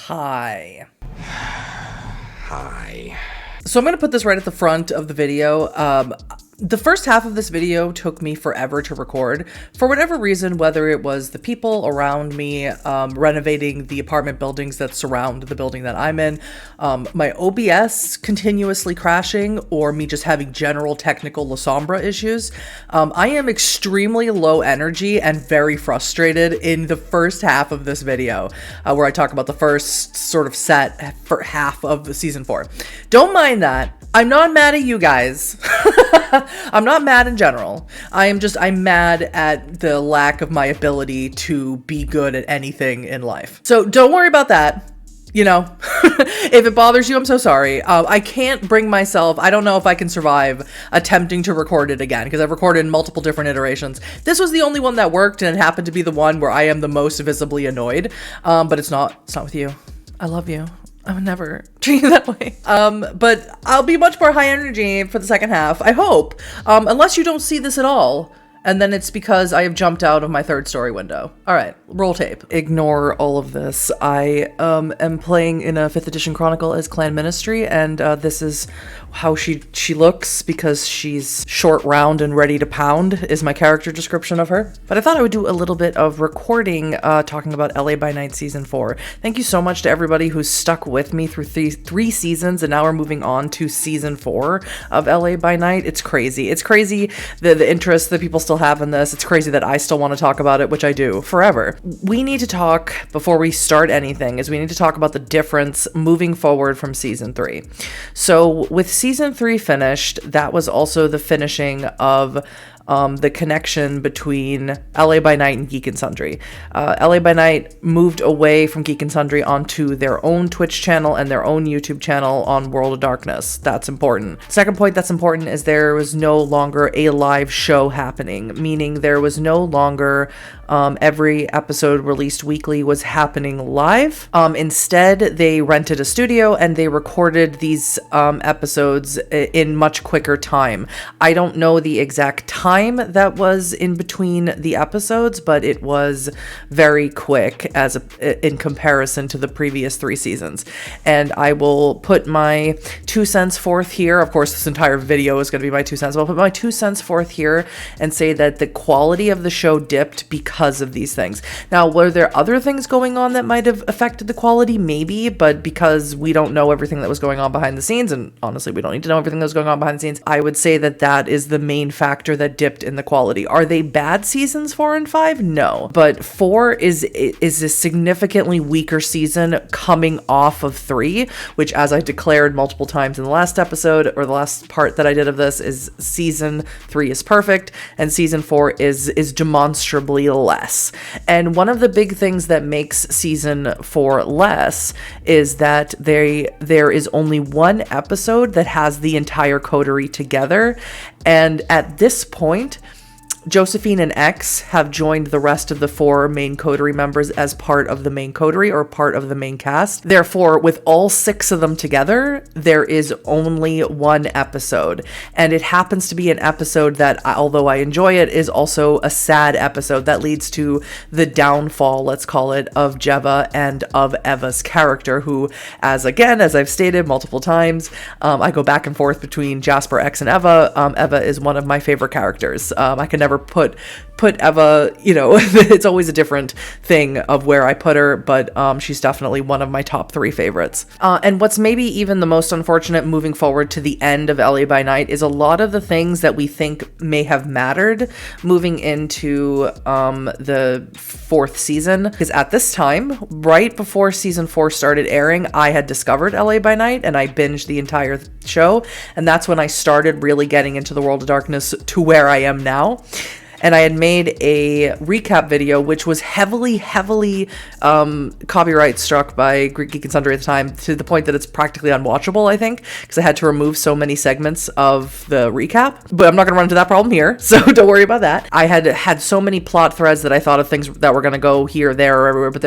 Hi. Hi. So I'm going to put this right at the front of the video. The first half of this video took me forever to record. For whatever reason, whether it was the people around me renovating the apartment buildings that surround the building that I'm in, my OBS continuously crashing, or me just having general technical La Sombra issues, I am extremely low energy and very frustrated in the first half of this video, where I talk about the first sort of set for half of season 4. Don't mind that. I'm not mad at you guys. I'm not mad in general. I'm mad at the lack of my ability to be good at anything in life. So don't worry about that. You know, if it bothers you, I'm so sorry. I can't bring myself, I don't know if I can survive attempting to record it again, because I've recorded in multiple different iterations. This was the only one that worked, and it happened to be the one where I am the most visibly annoyed. But it's not with you. I love you. I would never treat you that way. But I'll be much more high energy for the second half, I hope. Unless you don't see this at all. And then it's because I have jumped out of my third story window. All right, roll tape. Ignore all of this. I am playing in a 5th edition Chronicle as Clan Ministry, and this is how she looks, because she's short, round, and ready to pound is my character description of her. But I thought I would do a little bit of recording talking about LA by Night Season 4. Thank you so much to everybody who's stuck with me through three seasons, and now we're moving on to Season 4 of LA by Night. It's crazy. It's crazy the interest that people still have in this. It's crazy that I still want to talk about it, which I do forever. We need to talk, before we start anything, we need to talk about the difference moving forward from Season 3. So with Season 3 finished, that was also the finishing of the connection between LA by Night and Geek and Sundry. LA by Night moved away from Geek and Sundry onto their own Twitch channel and their own YouTube channel on World of Darkness. That's important. Second point that's important is there was no longer a live show happening, meaning there was no longer every episode released weekly was happening live. Instead, they rented a studio and they recorded these episodes in much quicker time. I don't know the exact time that was in between the episodes, but it was very quick in comparison to the previous 3 seasons. And I will put my 2 cents forth here. Of course, this entire video is going to be my 2 cents. I'll put my 2 cents forth here and say that the quality of the show dipped because of these things. Now, were there other things going on that might have affected the quality? Maybe, but because we don't know everything that was going on behind the scenes, and honestly, we don't need to know everything that was going on behind the scenes, I would say that that is the main factor that dipped in the quality. Are they bad seasons 4 and 5? No, but 4 is a significantly weaker season coming off of 3, which, as I declared multiple times in the last episode, or the last part that I did of this, is season 3 is perfect and season 4 is demonstrably less. And one of the big things that makes season 4 less is that there is only one episode that has the entire coterie together. And at this point, Josephine and X have joined the rest of the 4 main coterie members as part of the main coterie, or part of the main cast. Therefore, with all 6 of them together, there is only one episode. And it happens to be an episode that, although I enjoy it, is also a sad episode that leads to the downfall, let's call it, of Jeva and of Eva's character, who, as I've stated multiple times, I go back and forth between Jasper, X, and Eva. Eva is one of my favorite characters. I can never put Eva, it's always a different thing of where I put her, but she's definitely one of my top 3 favorites. And what's maybe even the most unfortunate moving forward to the end of LA by Night is a lot of the things that we think may have mattered moving into the 4th season. Because at this time, right before season 4 started airing, I had discovered LA by Night and I binged the entire show. And that's when I started really getting into the World of Darkness to where I am now. And I had made a recap video, which was heavily copyright struck by Geek and Sundry at the time, to the point that it's practically unwatchable, I think, because I had to remove so many segments of the recap. But I'm not going to run into that problem here, so don't worry about that. I had so many plot threads that I thought of things that were going to go here, there, or everywhere, but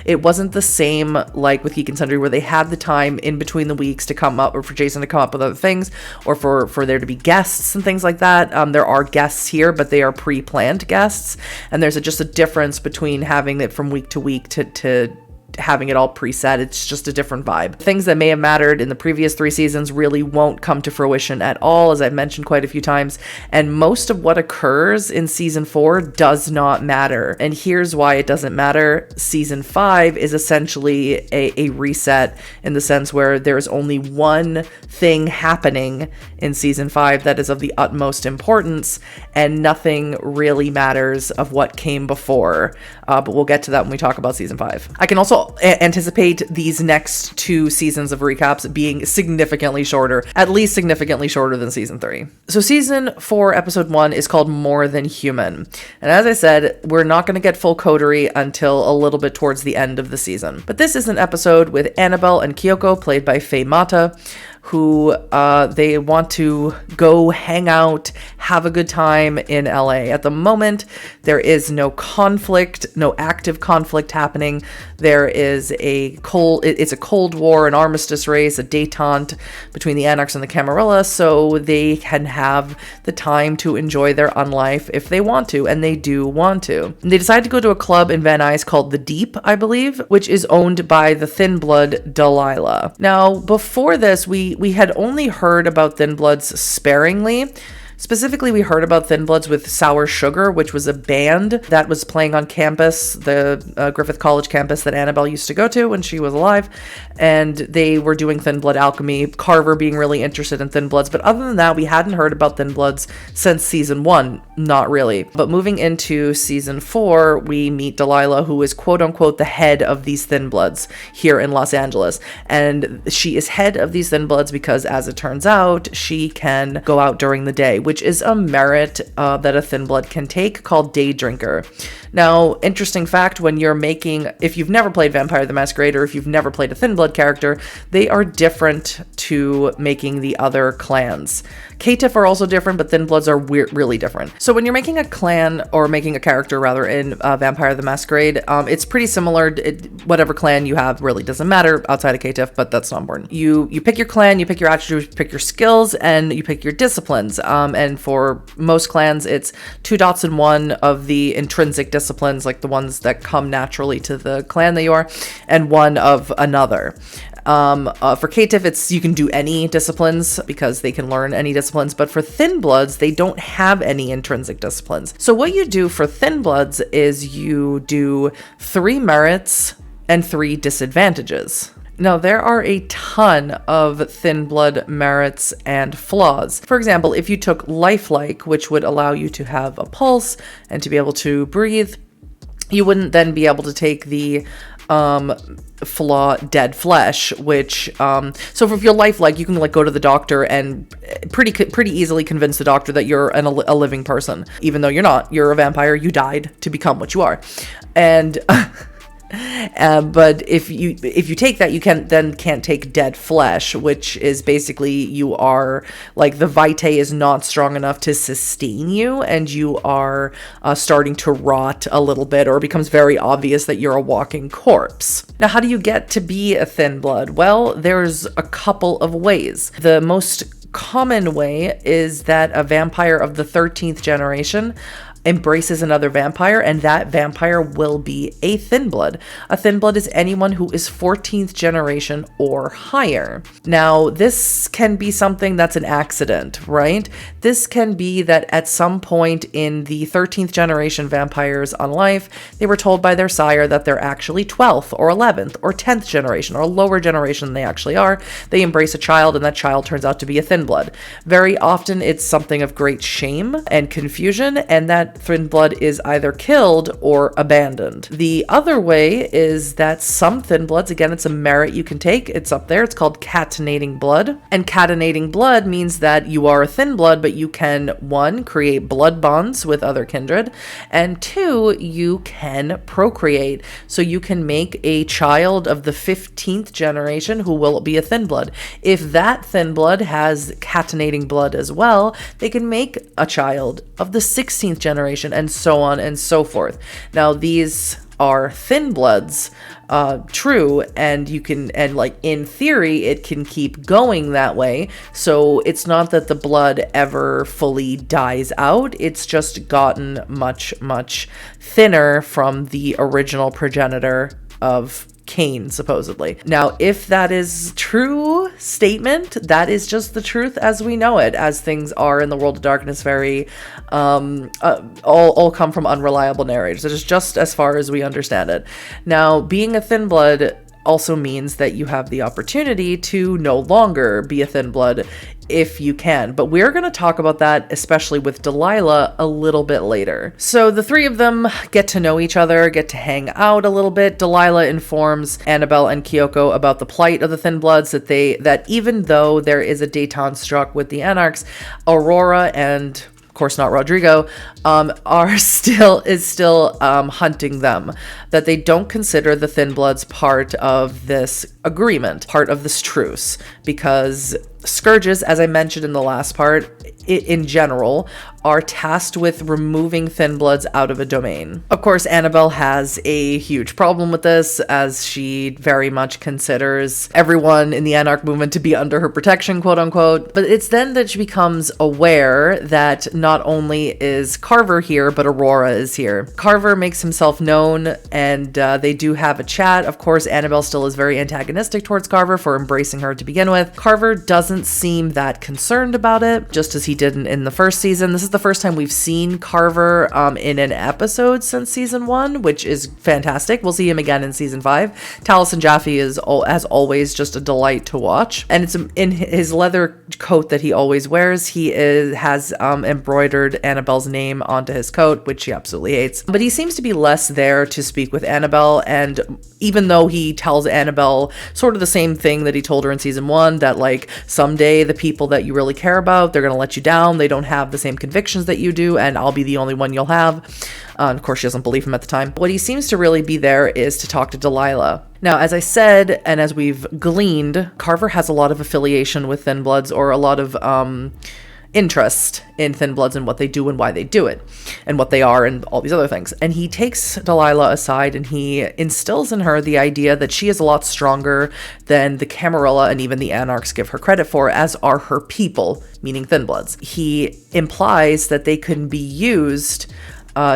it wasn't the same like with Geek and Sundry, where they had the time in between the weeks to come up, or for Jason to come up with other things, or for there to be guests and things like that. There are guests here, but they are pre-planned guests, and there's just a difference between having it from week to week to having it all preset. It's just a different vibe. Things that may have mattered in the previous 3 seasons really won't come to fruition at all, as I've mentioned quite a few times, and most of what occurs in season 4 does not matter. And here's why it doesn't matter. Season 5 is essentially a reset, in the sense where there's only one thing happening in season 5 that is of the utmost importance, and nothing really matters of what came before. But we'll get to that when we talk about season 5. I can also anticipate these next 2 seasons of recaps being significantly shorter, at least significantly shorter than season 3. So season 4, episode 1 is called More Than Human. And as I said, we're not going to get full coterie until a little bit towards the end of the season. But this is an episode with Annabelle and Kyoko, played by Faye Mata, who they want to go hang out, have a good time in LA. At the moment, there is no conflict, no active conflict happening. There is it's a Cold War, an armistice race, a détente between the Anarchs and the Camarilla, so they can have the time to enjoy their unlife if they want to, and they do want to. And they decide to go to a club in Van Nuys called The Deep, I believe, which is owned by the Thin Blood Delilah. Now, before this, we had only heard about Thin Bloods sparingly. Specifically, we heard about Thin Bloods with Sour Sugar, which was a band that was playing on campus, the Griffith College campus that Annabelle used to go to when she was alive. And they were doing Thin Blood alchemy, Carver being really interested in Thin Bloods. But other than that, we hadn't heard about Thin Bloods since season 1. Not really. But moving into season 4, we meet Delilah, who is quote unquote the head of these Thin Bloods here in Los Angeles. And she is head of these Thin Bloods because, as it turns out, she can go out during the day, which is a merit that a Thin Blood can take, called Day Drinker. Now, interesting fact, if you've never played Vampire the Masquerade, or if you've never played a Thin Blood character, they are different to making the other clans. Caitiff are also different, but Thin Bloods are really different. So when you're making a clan, or making a character rather, in Vampire the Masquerade, it's pretty similar. Whatever clan you have really doesn't matter outside of Caitiff, but that's not important. You pick your clan, you pick your attributes, you pick your skills, and you pick your disciplines. And for most clans, it's 2 dots and 1 of the intrinsic disciplines, like the ones that come naturally to the clan that you are, and 1 of another. For Caitiff, you can do any disciplines because they can learn any disciplines, but for Thin Bloods, they don't have any intrinsic disciplines. So what you do for Thin Bloods is you do 3 merits and 3 disadvantages. Now, there are a ton of Thin Blood merits and flaws. For example, if you took Lifelike, which would allow you to have a pulse and to be able to breathe, you wouldn't then be able to take the flaw Dead Flesh, which so if you're Lifelike, you can go to the doctor and pretty easily convince the doctor that you're a living person, even though you're not. You're a vampire. You died to become what you are, and but if you take that, you can't take Dead Flesh, which is basically you are the vitae is not strong enough to sustain you, and you are starting to rot a little bit, or it becomes very obvious that you're a walking corpse. Now, how do you get to be a Thin Blood? Well, there's a couple of ways. The most common way is that a vampire of the 13th generation embraces another vampire, and that vampire will be a Thin Blood. A Thin Blood is anyone who is 14th generation or higher. Now, this can be something that's an accident, right? This can be that at some point in the 13th generation vampires on life, they were told by their sire that they're actually 12th or 11th or 10th generation, or a lower generation than they actually are. They embrace a child, and that child turns out to be a Thin Blood. Very often, it's something of great shame and confusion, and that Thin Blood is either killed or abandoned. The other way is that some Thin Bloods, again, it's a merit you can take. It's up there. It's called catenating blood. And catenating blood means that you are a Thin Blood, but you can, 1, create blood bonds with other kindred, and 2, you can procreate. So you can make a child of the 15th generation who will be a Thin Blood. If that Thin Blood has catenating blood as well, they can make a child of the 16th generation, and so on and so forth. Now, these are Thin Bloods, true, and in theory, it can keep going that way. So it's not that the blood ever fully dies out. It's just gotten much, much thinner from the original progenitor of cane, supposedly. Now, if that is true statement, that is just the truth as we know it, as things are in the world of darkness, very all come from unreliable narrators. It is just as far as we understand it. Now, being a thin blood also means that you have the opportunity to no longer be a thin blood if you can. But we're going to talk about that, especially with Delilah, a little bit later. So the three of them get to know each other, get to hang out a little bit. Delilah informs Annabelle and Kyoko about the plight of the thin bloods, that even though there is a détente struck with the Anarchs, Aurora and of course not Rodrigo, is still hunting them, that they don't consider the Thin Bloods part of this agreement, part of this truce, because scourges, as I mentioned in the last part, in general, are tasked with removing Thin Bloods out of a domain. Of course, Annabelle has a huge problem with this, as she very much considers everyone in the Anarch movement to be under her protection, quote unquote. But it's then that she becomes aware that not only is Carver here, but Aurora is here. Carver makes himself known, and they do have a chat. Of course, Annabelle still is very antagonistic towards Carver for embracing her to begin with. Carver doesn't seem that concerned about it, just as he didn't in the first season. This is the first time we've seen Carver in an episode since season 1, which is fantastic. We'll see him again in season 5. Taliesin Jaffe is, as always, just a delight to watch. And it's in his leather coat that he always wears. He has embroidered Annabelle's name onto his coat, which she absolutely hates. But he seems to be less there to speak with Annabelle. And even though he tells Annabelle sort of the same thing that he told her in season 1, that like someday the people that you really care about, they're going to let you down. They don't have the same convictions that you do, and I'll be the only one you'll have. Of course, she doesn't believe him at the time. What he seems to really be there is to talk to Delilah. Now, as I said, and as we've gleaned, Carver has a lot of affiliation with Thin Bloods, or a lot of interest in Thin Bloods and what they do and why they do it and what they are and all these other things. And he takes Delilah aside and he instills in her the idea that she is a lot stronger than the Camarilla and even the Anarchs give her credit for, as are her people, meaning Thin Bloods. He implies that they can be used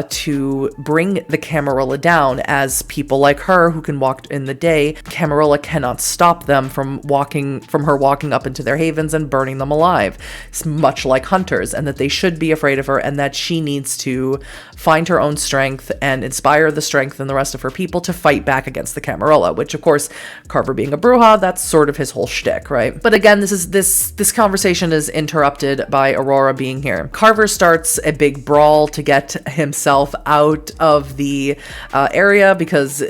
to bring the Camarilla down, as people like her who can walk in the day, Camarilla cannot stop them from her walking up into their havens and burning them alive. It's much like hunters, and that they should be afraid of her, and that she needs to find her own strength and inspire the strength in the rest of her people to fight back against the Camarilla, which of course, Carver being a Bruja, that's sort of his whole shtick, right? But again, this conversation is interrupted by Aurora being here. Carver starts a big brawl to get himself out of the area, because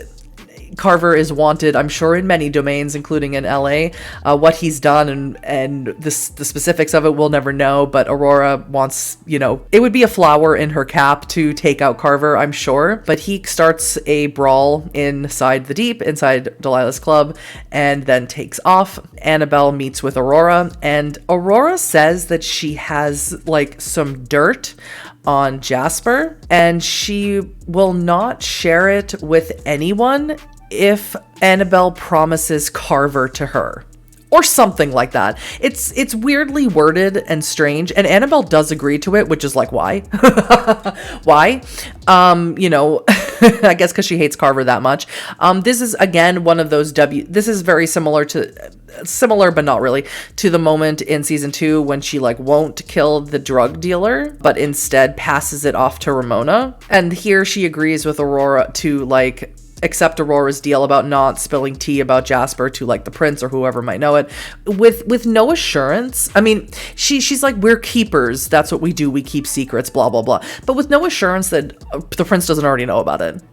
Carver is wanted, I'm sure, in many domains, including in LA. What he's done and the specifics of it we'll never know, but Aurora wants, it would be a flower in her cap to take out Carver, I'm sure. But he starts a brawl inside the deep, inside Delilah's club, and then takes off. Annabelle meets with Aurora, and Aurora says that she has like some dirt on Jasper, and she will not share it with anyone if Annabelle promises Carver to her, or something like that. It's weirdly worded and strange, and Annabelle does agree to it, which is like, why? Why? I guess because she hates Carver that much. This is again one of those this is very similar but not really, to the moment in season 2 when she won't kill the drug dealer, but instead passes it off to Ramona. And here she agrees with Aurora to accept Aurora's deal about not spilling tea about Jasper to the prince or whoever might know it, with no assurance. I mean, she's like, we're keepers, that's what we do, we keep secrets, blah blah blah, but with no assurance that the prince doesn't already know about it.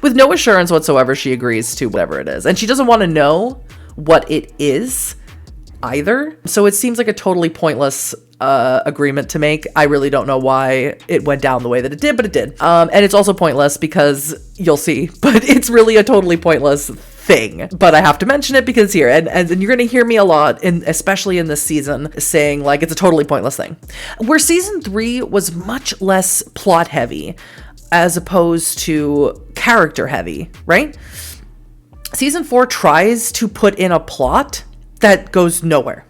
With no assurance whatsoever, she agrees to whatever it is, and she doesn't want to know what it is either. So it seems like a totally pointless agreement to make. I really don't know why it went down the way that it did, but it did. And it's also pointless because you'll see, but it's really a totally pointless thing. But I have to mention it because here, and you're going to hear me a lot, especially in this season, saying it's a totally pointless thing. Where season 3 was much less plot heavy as opposed to character heavy, right? Season 4 tries to put in a plot that goes nowhere.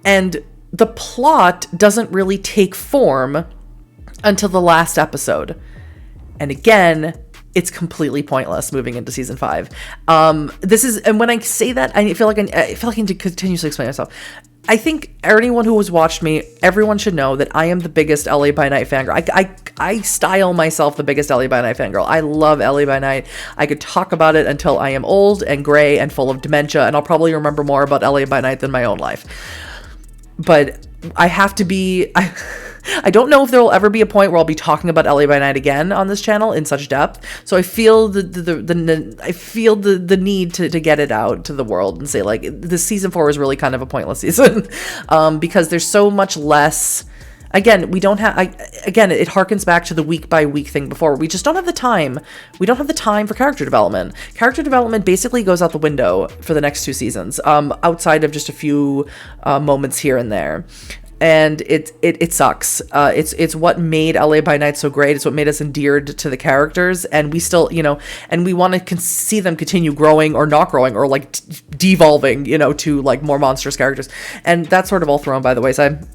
And the plot doesn't really take form until the last episode. And again, it's completely pointless moving into season 5. This is, and when I say that, I feel like I need to continuously explain myself. I think anyone who has watched me, everyone should know that I am the biggest LA by Night fangirl. I style myself the biggest LA by Night fangirl. I love LA by Night. I could talk about it until I am old and gray and full of dementia, and I'll probably remember more about LA by Night than my own life. But I have to be... I don't know if there will ever be a point where I'll be talking about LA by Night again on this channel in such depth. So I feel the need to get it out to the world and say, like, this season 4 is really kind of a pointless season, because there's so much less. Again, we don't have. Again, it harkens back to the week by week thing before. We just don't have the time. We don't have the time for character development. Character development basically goes out the window for the next 2 seasons, outside of just a few moments here and there. And it sucks. It's what made LA by Night so great. It's what made us endeared to the characters, and we still, and we want to see them continue growing or not growing or like devolving, to like more monstrous characters. And that's sort of all thrown by the wayside,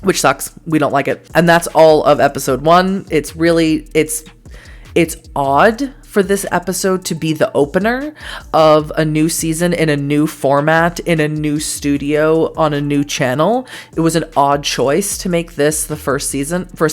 which sucks. We don't like it. And that's all of episode 1. It's really, it's odd for this episode to be the opener of a new season in a new format, in a new studio, on a new channel. It was an odd choice to make this the first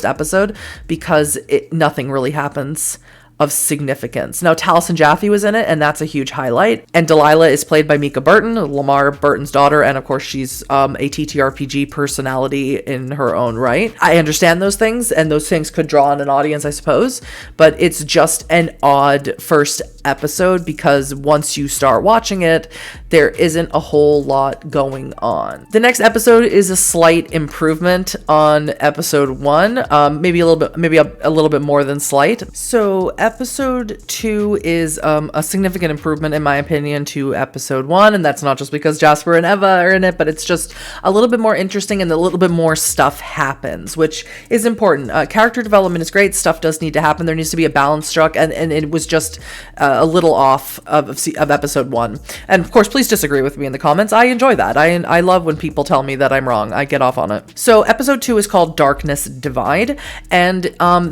episode, because nothing really happens of significance. Now, Taliesin Jaffe was in it, and that's a huge highlight. And Delilah is played by Mika Burton, Lamar Burton's daughter, and of course she's a TTRPG personality in her own right. I understand those things, and those things could draw in an audience, I suppose, but it's just an odd first episode, because once you start watching it, there isn't a whole lot going on. The next episode is a slight improvement on episode 1, maybe a little bit more than slight. So episode 2 is a significant improvement, in my opinion, to episode 1, and that's not just because Jasper and Eva are in it, but it's just a little bit more interesting, and a little bit more stuff happens, which is important. Character development is great. Stuff does need to happen. There needs to be a balance struck, and it was just a little off of episode 1. And of course, please disagree with me in the comments. I enjoy that. I love when people tell me that I'm wrong. I get off on it. So episode 2 is called Darkness Divide, and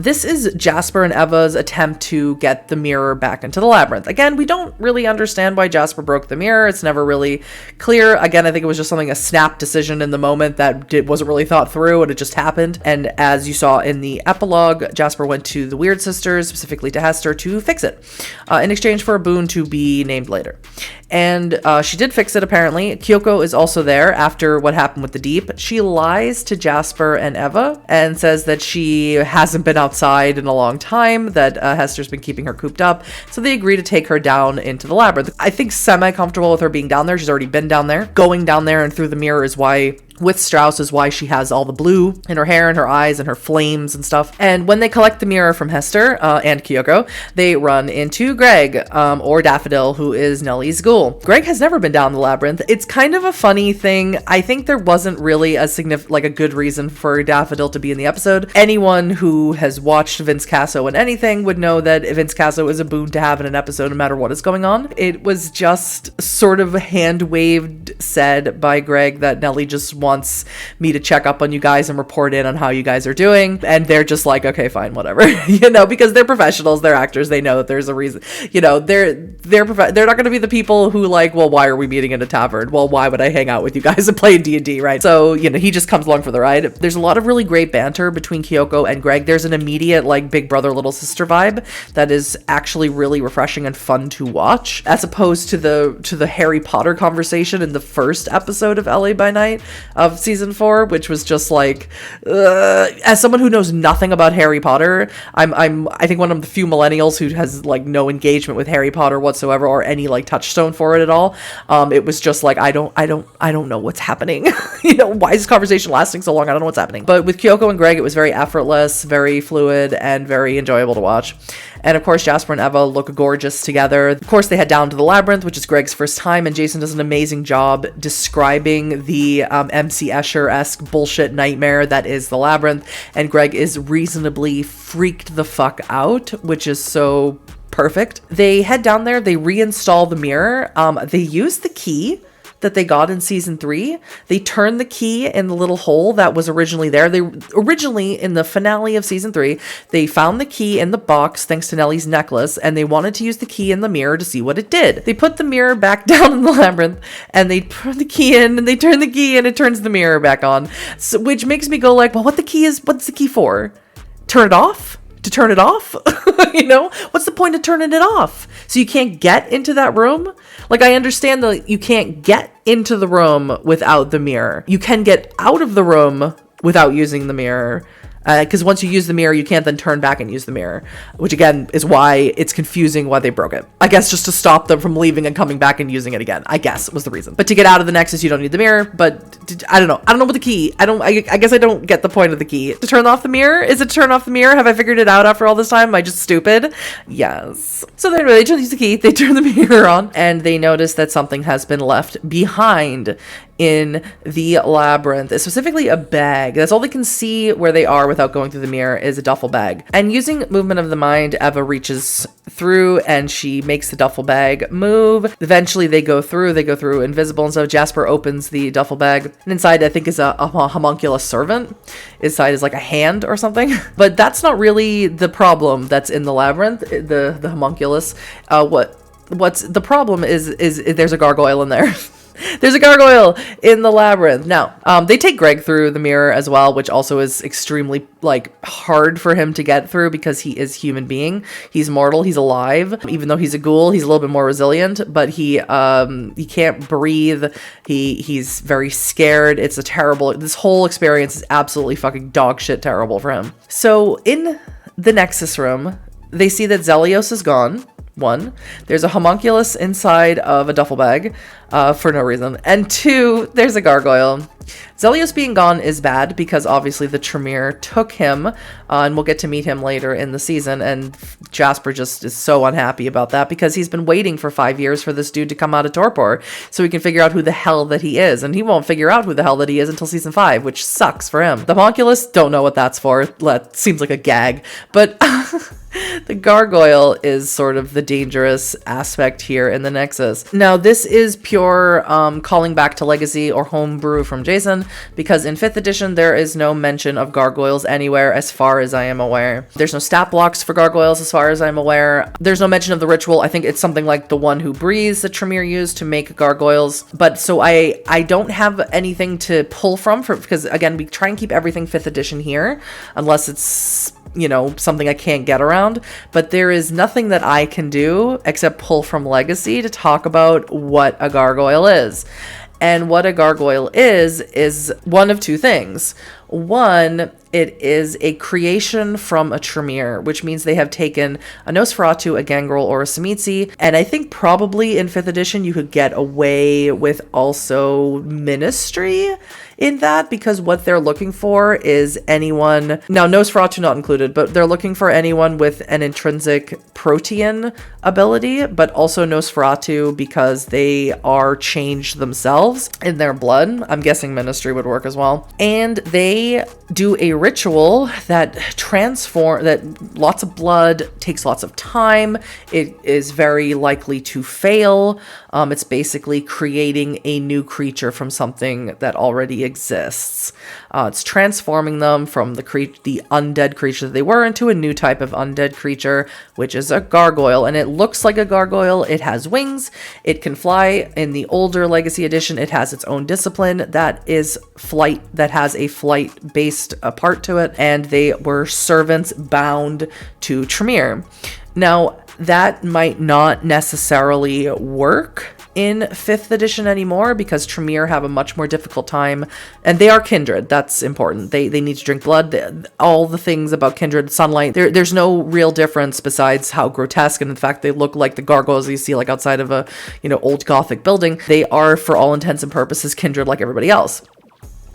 this is Jasper and Eva's attempt to get the mirror back into the labyrinth. Again, we don't really understand why Jasper broke the mirror. It's never really clear. Again, I think it was just a snap decision in the moment that wasn't really thought through, and it just happened. And as you saw in the epilogue, Jasper went to the Weird Sisters, specifically to Hester, to fix it, in exchange for a boon to be named later. And she did fix it, apparently. Kyoko is also there after what happened with the Deep. She lies to Jasper and Eva and says that she hasn't been outside in a long time, that Hester's been keeping her cooped up. So they agree to take her down into the labyrinth. I think semi-comfortable with her being down there. She's already been down there. Going down there and through the mirror is why... with Strauss is why she has all the blue in her hair and her eyes and her flames and stuff. And when they collect the mirror from Hester and Kyoko, they run into Greg, or Daffodil, who is Nellie's ghoul. Greg has never been down the labyrinth. It's kind of a funny thing. I think there wasn't really a good reason for Daffodil to be in the episode. Anyone who has watched Vince Casso in anything would know that Vince Casso is a boon to have in an episode no matter what is going on. It was just sort of hand-waved said by Greg that Nellie just wants me to check up on you guys and report in on how you guys are doing, and they're just like, okay, fine, whatever. Because they're professionals, they're actors, they know that there's a reason. They're not going to be the people who like, well, why are we meeting in a tavern? Well, why would I hang out with you guys and play D&D, right? So he just comes along for the ride. There's a lot of really great banter between Kyoko and Greg. There's an immediate like big brother little sister vibe that is actually really refreshing and fun to watch, as opposed to the Harry Potter conversation in the first episode of LA by Night of season 4, which was just like, as someone who knows nothing about Harry Potter, I think one of the few millennials who has like no engagement with Harry Potter whatsoever, or any like touchstone for it at all. It was just like, I don't know what's happening. Why is this conversation lasting so long? I don't know what's happening. But with Kyoko and Greg, it was very effortless, very fluid, and very enjoyable to watch. And of course, Jasper and Eva look gorgeous together. Of course, they head down to the labyrinth, which is Greg's first time, and Jason does an amazing job describing the MC Escher-esque bullshit nightmare that is the labyrinth, and Greg is reasonably freaked the fuck out, which is so perfect. They head down there, they reinstall the mirror, they use the key that they got in season 3. They turned the key in the little hole that was originally there. They originally, in the finale of season 3, they found the key in the box thanks to Nellie's necklace, and they wanted to use the key in the mirror to see what it did. They put the mirror back down in the labyrinth, and they put the key in, and they turn the key, and it turns the mirror back on. So, which makes me go like, well, what's the key for? Turn it off? To turn it off? You know, what's the point of turning it off? So you can't get into that room? Like, I understand that you can't get into the room without the mirror. You can get out of the room without using the mirror. Because once you use the mirror, you can't then turn back and use the mirror, which again is why it's confusing why they broke it. I guess just to stop them from leaving and coming back and using it again, I guess was the reason. But to get out of the Nexus, you don't need the mirror. But I don't know. I don't know what the key. I guess I don't get the point of the key. To turn off the mirror? Is it to turn off the mirror? Have I figured it out after all this time? Am I just stupid? Yes. So they use the key. They turn the mirror on, and they notice that something has been left behind in the labyrinth, specifically a bag. That's all they can see where they are without going through the mirror, is a duffel bag. And using movement of the mind, Eva reaches through and she makes the duffel bag move. Eventually they go through invisible, and so Jasper opens the duffel bag, and inside I think is a homunculus servant. Inside is like a hand or something. But that's not really the problem that's in the labyrinth, the homunculus. What's the problem is there's a gargoyle in there. There's a gargoyle in the labyrinth. Now, they take Greg through the mirror as well, which also is extremely, hard for him to get through because he is human being. He's mortal. He's alive. Even though he's a ghoul, he's a little bit more resilient, but he can't breathe. He's very scared. It's this whole experience is absolutely fucking dog shit terrible for him. So in the Nexus room, they see that Zelios is gone. 1, there's a homunculus inside of a duffel bag for no reason. And 2, there's a gargoyle. Zelios being gone is bad because obviously the Tremere took him, and we'll get to meet him later in the season, and Jasper just is so unhappy about that because he's been waiting for 5 years for this dude to come out of torpor so he can figure out who the hell that he is, and he won't figure out who the hell that he is until season 5, which sucks for him. The homunculus, don't know what that's for. That seems like a gag, but the gargoyle is sort of the dangerous aspect here in the Nexus. Now, this is pure calling back to Legacy or homebrew from Jason, because in 5th edition, there is no mention of gargoyles anywhere as far as I am aware. There's no stat blocks for gargoyles as far as I'm aware. There's no mention of the ritual. I think it's something like the one who breathes that Tremere used to make gargoyles. But so I don't have anything to pull from because again, we try and keep everything 5th edition here, unless it's something I can't get around, but there is nothing that I can do except pull from Legacy to talk about what a gargoyle is. And what a gargoyle is one of 2 things. One, it is a creation from a Tremere, which means they have taken a Nosferatu, a Gangrel, or a Tzimisce. And I think probably in 5th edition you could get away with also Ministry in that, because what they're looking for is anyone, now Nosferatu not included, but they're looking for anyone with an intrinsic protean ability, but also Nosferatu because they are changed themselves in their blood. I'm guessing Ministry would work as well. And they do a ritual that lots of blood, takes lots of time. It is very likely to fail. It's basically creating a new creature from something that already exists. It's transforming them from the undead creature that they were into a new type of undead creature, which is a gargoyle. And it looks like a gargoyle. It has wings. It can fly. In the older Legacy edition, it has its own discipline that is flight, that has a flight-based part to it. And they were servants bound to Tremere. Now, that might not necessarily work in 5th edition anymore because Tremere have a much more difficult time, and they are kindred. That's important. They need to drink blood. All the things about kindred, sunlight, there's no real difference besides how grotesque, and in fact they look like the gargoyles you see like outside of a old Gothic building. They are, for all intents and purposes, kindred like everybody else.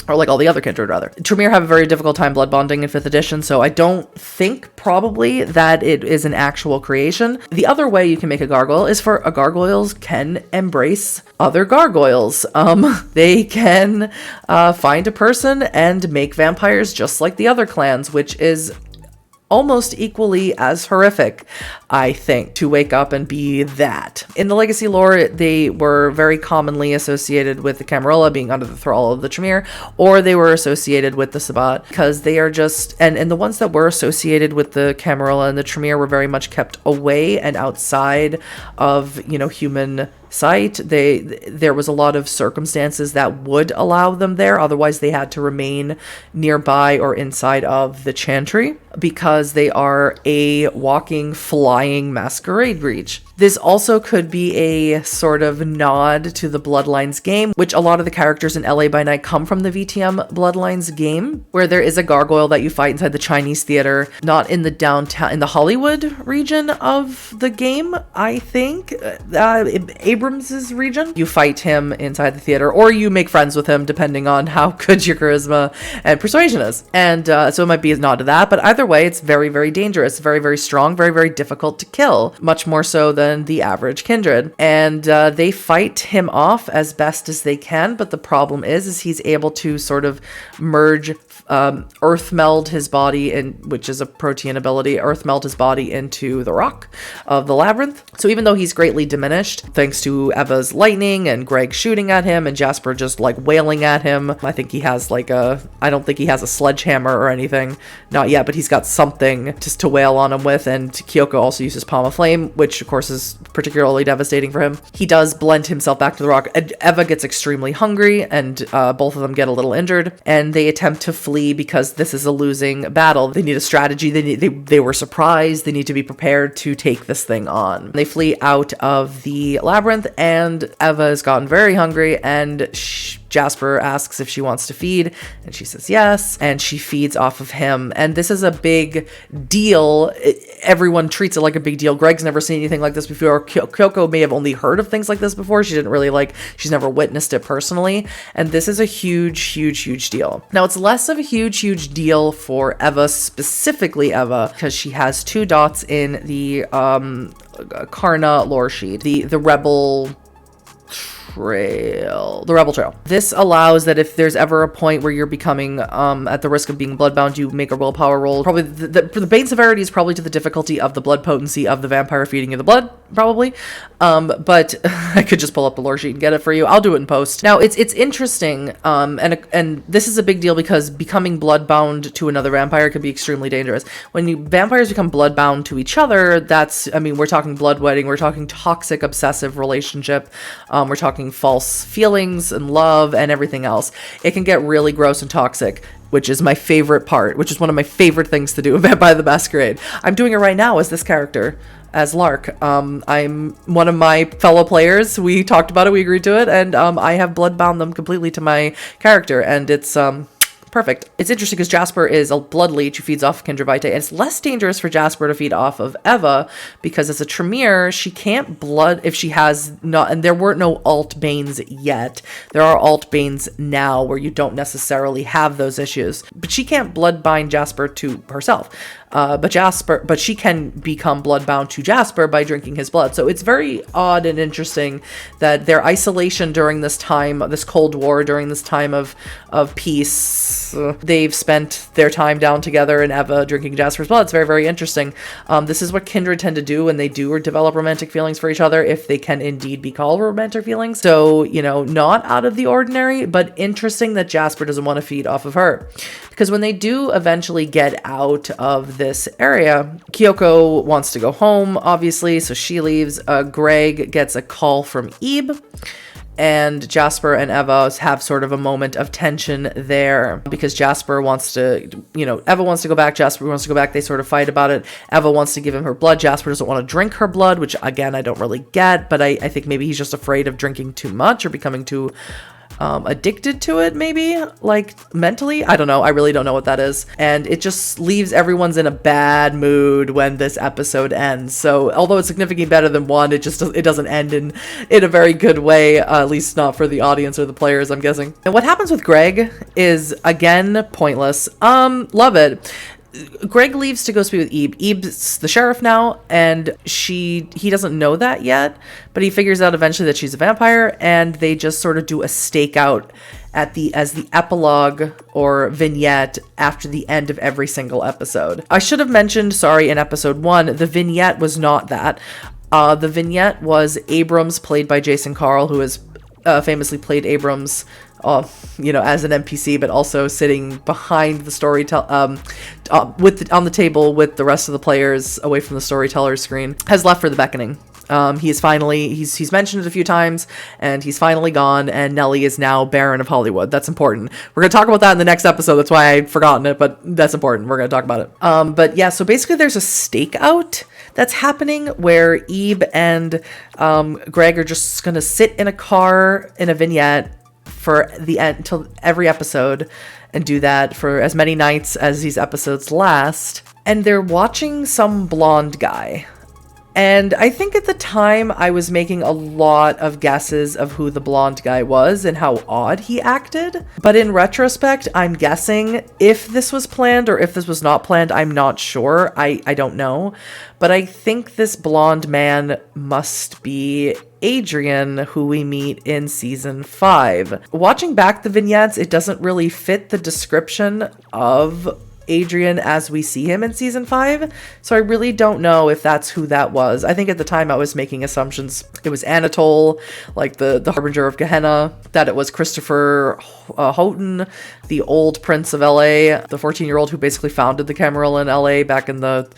Or like all the other kindred, rather. Tremere have a very difficult time blood bonding in 5th edition, so I don't think probably that it is an actual creation. The other way you can make a gargoyle is for gargoyles can embrace other gargoyles. They can find a person and make vampires just like the other clans, which is almost equally as horrific, I think, to wake up and be that. In the Legacy lore, they were very commonly associated with the Camarilla being under the thrall of the Tremere, or they were associated with the Sabbat, because they are just, and the ones that were associated with the Camarilla and the Tremere were very much kept away and outside of, you know, human sight. There was a lot of circumstances that would allow them there, otherwise they had to remain nearby or inside of the chantry, because they are a walking, flying masquerade breach. This also could be a sort of nod to the Bloodlines game, which a lot of the characters in LA by Night come from the VTM Bloodlines game, where there is a gargoyle that you fight inside the Chinese theater, not in the downtown, in the Hollywood region of the game, I think, Abrams's region. You fight him inside the theater, or you make friends with him, depending on how good your charisma and persuasion is. And so it might be a nod to that, but either way, it's very, very dangerous, very, very strong, very, very difficult to kill, much more so than the average kindred. And they fight him off as best as they can, but the problem is he's able to sort of merge, earth meld his body, in, which is a protean ability, earth meld his body into the rock of the labyrinth. So even though he's greatly diminished, thanks to Eva's lightning and Greg shooting at him and Jasper just like wailing at him, I think he has like I don't think he has a sledgehammer or anything, not yet, but he's got something just to wail on him with. And Kyoko also uses Palm of Flame, which of course is particularly devastating for him. He does blend himself back to the rock. Eva gets extremely hungry, and both of them get a little injured, and they attempt to flee because this is a losing battle. They need a strategy. They were surprised. They need to be prepared to take this thing on. They flee out of the labyrinth, and Eva has gotten very hungry, and Jasper asks if she wants to feed, and she says yes, and she feeds off of him. And this is a big deal. Everyone treats it like a big deal. Greg's never seen anything like this before. Kyoko may have only heard of things like this before. She didn't really she's never witnessed it personally. And this is a huge, huge, huge deal. Now, it's less of a huge, huge deal for Eva, specifically Eva, because she has 2 dots in the Karna lore sheet, the Rebel Trail. The Rebel Trail. This allows that if there's ever a point where you're becoming, at the risk of being bloodbound, you make a willpower roll. Probably the bane severity is probably to the difficulty of the blood potency of the vampire feeding you the blood, probably. But I could just pull up the lore sheet and get it for you. I'll do it in post. Now, it's interesting, and this is a big deal because becoming bloodbound to another vampire can be extremely dangerous. When vampires become bloodbound to each other, we're talking bloodwedding, we're talking toxic, obsessive relationship, we're talking false feelings and love and everything else. It can get really gross and toxic, which is my favorite part, which is one of my favorite things to do in Vampire the Masquerade. I'm doing it right now as this character, as Lark. I'm one of my fellow players. We talked about it, we agreed to it, and I have bloodbound them completely to my character, and it's perfect. It's interesting because Jasper is a blood leech who feeds off Kindred Vitae, and it's less dangerous for Jasper to feed off of Eva because as a Tremere, she can't blood if she has not, and there weren't no alt banes yet. There are alt banes now where you don't necessarily have those issues, but she can't blood bind Jasper to herself. But she can become bloodbound to Jasper by drinking his blood. So it's very odd and interesting that their isolation during this time, this Cold War, during this time of peace, they've spent their time down together and Eva drinking Jasper's blood. It's very, very interesting. This is what kindred tend to do when they do or develop romantic feelings for each other, if they can indeed be called romantic feelings. So, not out of the ordinary, but interesting that Jasper doesn't want to feed off of her. Because when they do eventually get out of this area, Kyoko wants to go home, obviously, so she leaves. Greg gets a call from Ebe, and Jasper and Eva have sort of a moment of tension there because Jasper wants to, Eva wants to go back, Jasper wants to go back. They sort of fight about it. Eva wants to give him her blood. Jasper doesn't want to drink her blood, which again, I don't really get, but I think maybe he's just afraid of drinking too much or becoming too addicted to it, maybe, mentally. I don't know. I really don't know what that is. And it just leaves everyone's in a bad mood when this episode ends. So although it's significantly better than 1, it doesn't end in a very good way, at least not for the audience or the players, I'm guessing. And what happens with Greg is, again, pointless. Love it. Greg leaves to go speak with Ebe. Ebe's the sheriff now, and he doesn't know that yet, but he figures out eventually that she's a vampire, and they just sort of do a stakeout as the epilogue or vignette after the end of every single episode. I should have mentioned, sorry, in episode 1, the vignette was not that. The vignette was Abrams, played by Jason Carl, who has famously played Abrams as an NPC, but also sitting behind the on the table with the rest of the players away from the storyteller's screen, has left for the Beckoning. He's mentioned it a few times, and he's finally gone, and Nellie is now Baron of Hollywood. That's important. We're going to talk about that in the next episode. That's why I'd forgotten it, but that's important. We're going to talk about it. But yeah, so basically there's a stakeout that's happening where Ebe and Greg are just going to sit in a car in a vignette for the end until every episode, and do that for as many nights as these episodes last. And they're watching some blonde guy. And I think at the time I was making a lot of guesses of who the blonde guy was and how odd he acted. But in retrospect, I'm guessing if this was planned or if this was not planned, I'm not sure. I don't know. But I think this blonde man must be Adrian, who we meet in season 5. Watching back the vignettes, it doesn't really fit the description of Adrian as we see him in season 5, so I really don't know if that's who that was. I think at the time I was making assumptions it was Anatole, like the harbinger of Gehenna, that it was Christopher Houghton, the old prince of LA, the 14-year-old who basically founded the Camarilla in LA back in the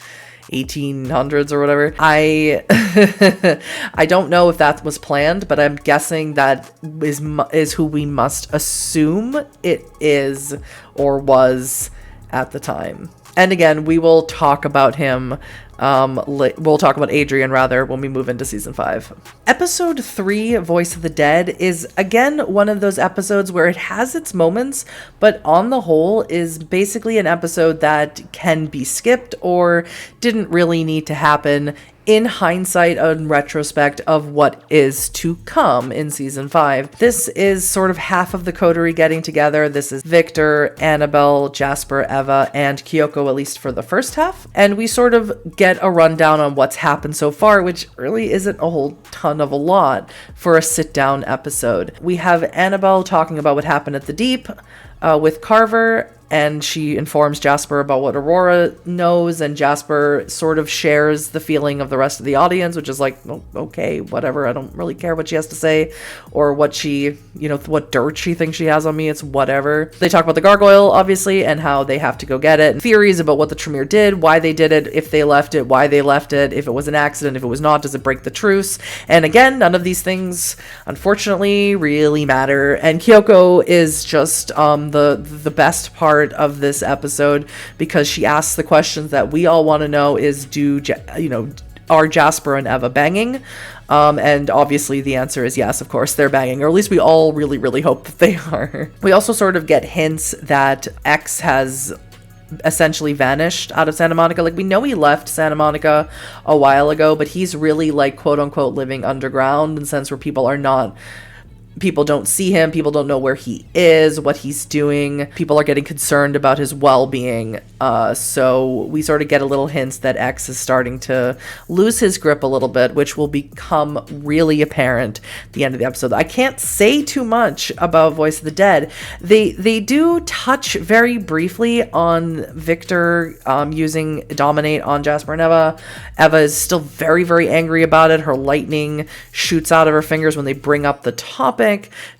1800s or whatever. I don't know if that was planned, but I'm guessing that is who we must assume it is or was at the time. And again, we will talk about him, we'll talk about Adrian rather when we move into season 5. Episode 3, Voice of the Dead, is again one of those episodes where it has its moments, but on the whole is basically an episode that can be skipped or didn't really need to happen in hindsight and retrospect of what is to come in season 5. This is sort of half of the coterie getting together. This is Victor, Annabelle, Jasper, Eva, and Kyoko, at least for the first half. And we sort of get a rundown on what's happened so far, which really isn't a whole ton of a lot for a sit-down episode. We have Annabelle talking about what happened at the Deep with Carver, and she informs Jasper about what Aurora knows, and Jasper sort of shares the feeling of the rest of the audience, which is like, oh, okay, whatever, I don't really care what she has to say, or what she, what dirt she thinks she has on me, it's whatever. They talk about the gargoyle, obviously, and how they have to go get it, and theories about what the Tremere did, why they did it, if they left it, why they left it, if it was an accident, if it was not, does it break the truce? And again, none of these things, unfortunately, really matter, and Kyoko is just the best part of this episode, because she asks the questions that we all want to know is, are Jasper and Eva banging? And obviously the answer is yes, of course, they're banging, or at least we all really, really hope that they are. We also sort of get hints that X has essentially vanished out of Santa Monica. Like, we know he left Santa Monica a while ago, but he's really, like, quote unquote living underground, in the sense where people don't see him, people don't know where he is, what he's doing, people are getting concerned about his well-being, so we sort of get a little hints that X is starting to lose his grip a little bit, which will become really apparent at the end of the episode. I can't say too much about Voice of the Dead. They do touch very briefly on Victor using Dominate on Jasper and Eva. Eva is still very, very angry about it. Her lightning shoots out of her fingers when they bring up the topic.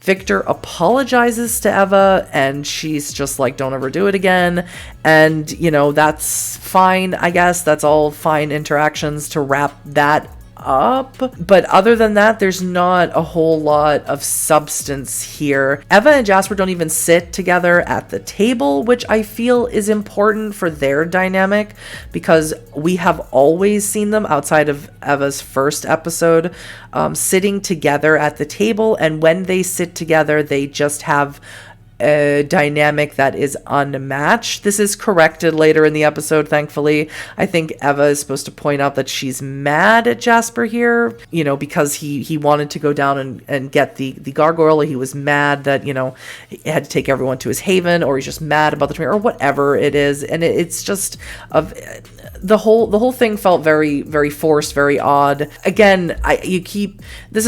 Victor apologizes to Eva, and she's just like, don't ever do it again. And, that's fine, I guess. That's all fine interactions to wrap that up. But other than that, there's not a whole lot of substance here. Eva and Jasper don't even sit together at the table, which I feel is important for their dynamic, because we have always seen them outside of Eva's first episode sitting together at the table, and when they sit together, they just have a dynamic that is unmatched. This is corrected later in the episode, thankfully. I think Eva is supposed to point out that she's mad at Jasper here, you know, because he wanted to go down and get the gargoyle. He was mad that, you know, he had to take everyone to his haven, or he's just mad about the train, or whatever it is. And it's just the whole thing felt very, very forced, very odd. Again, this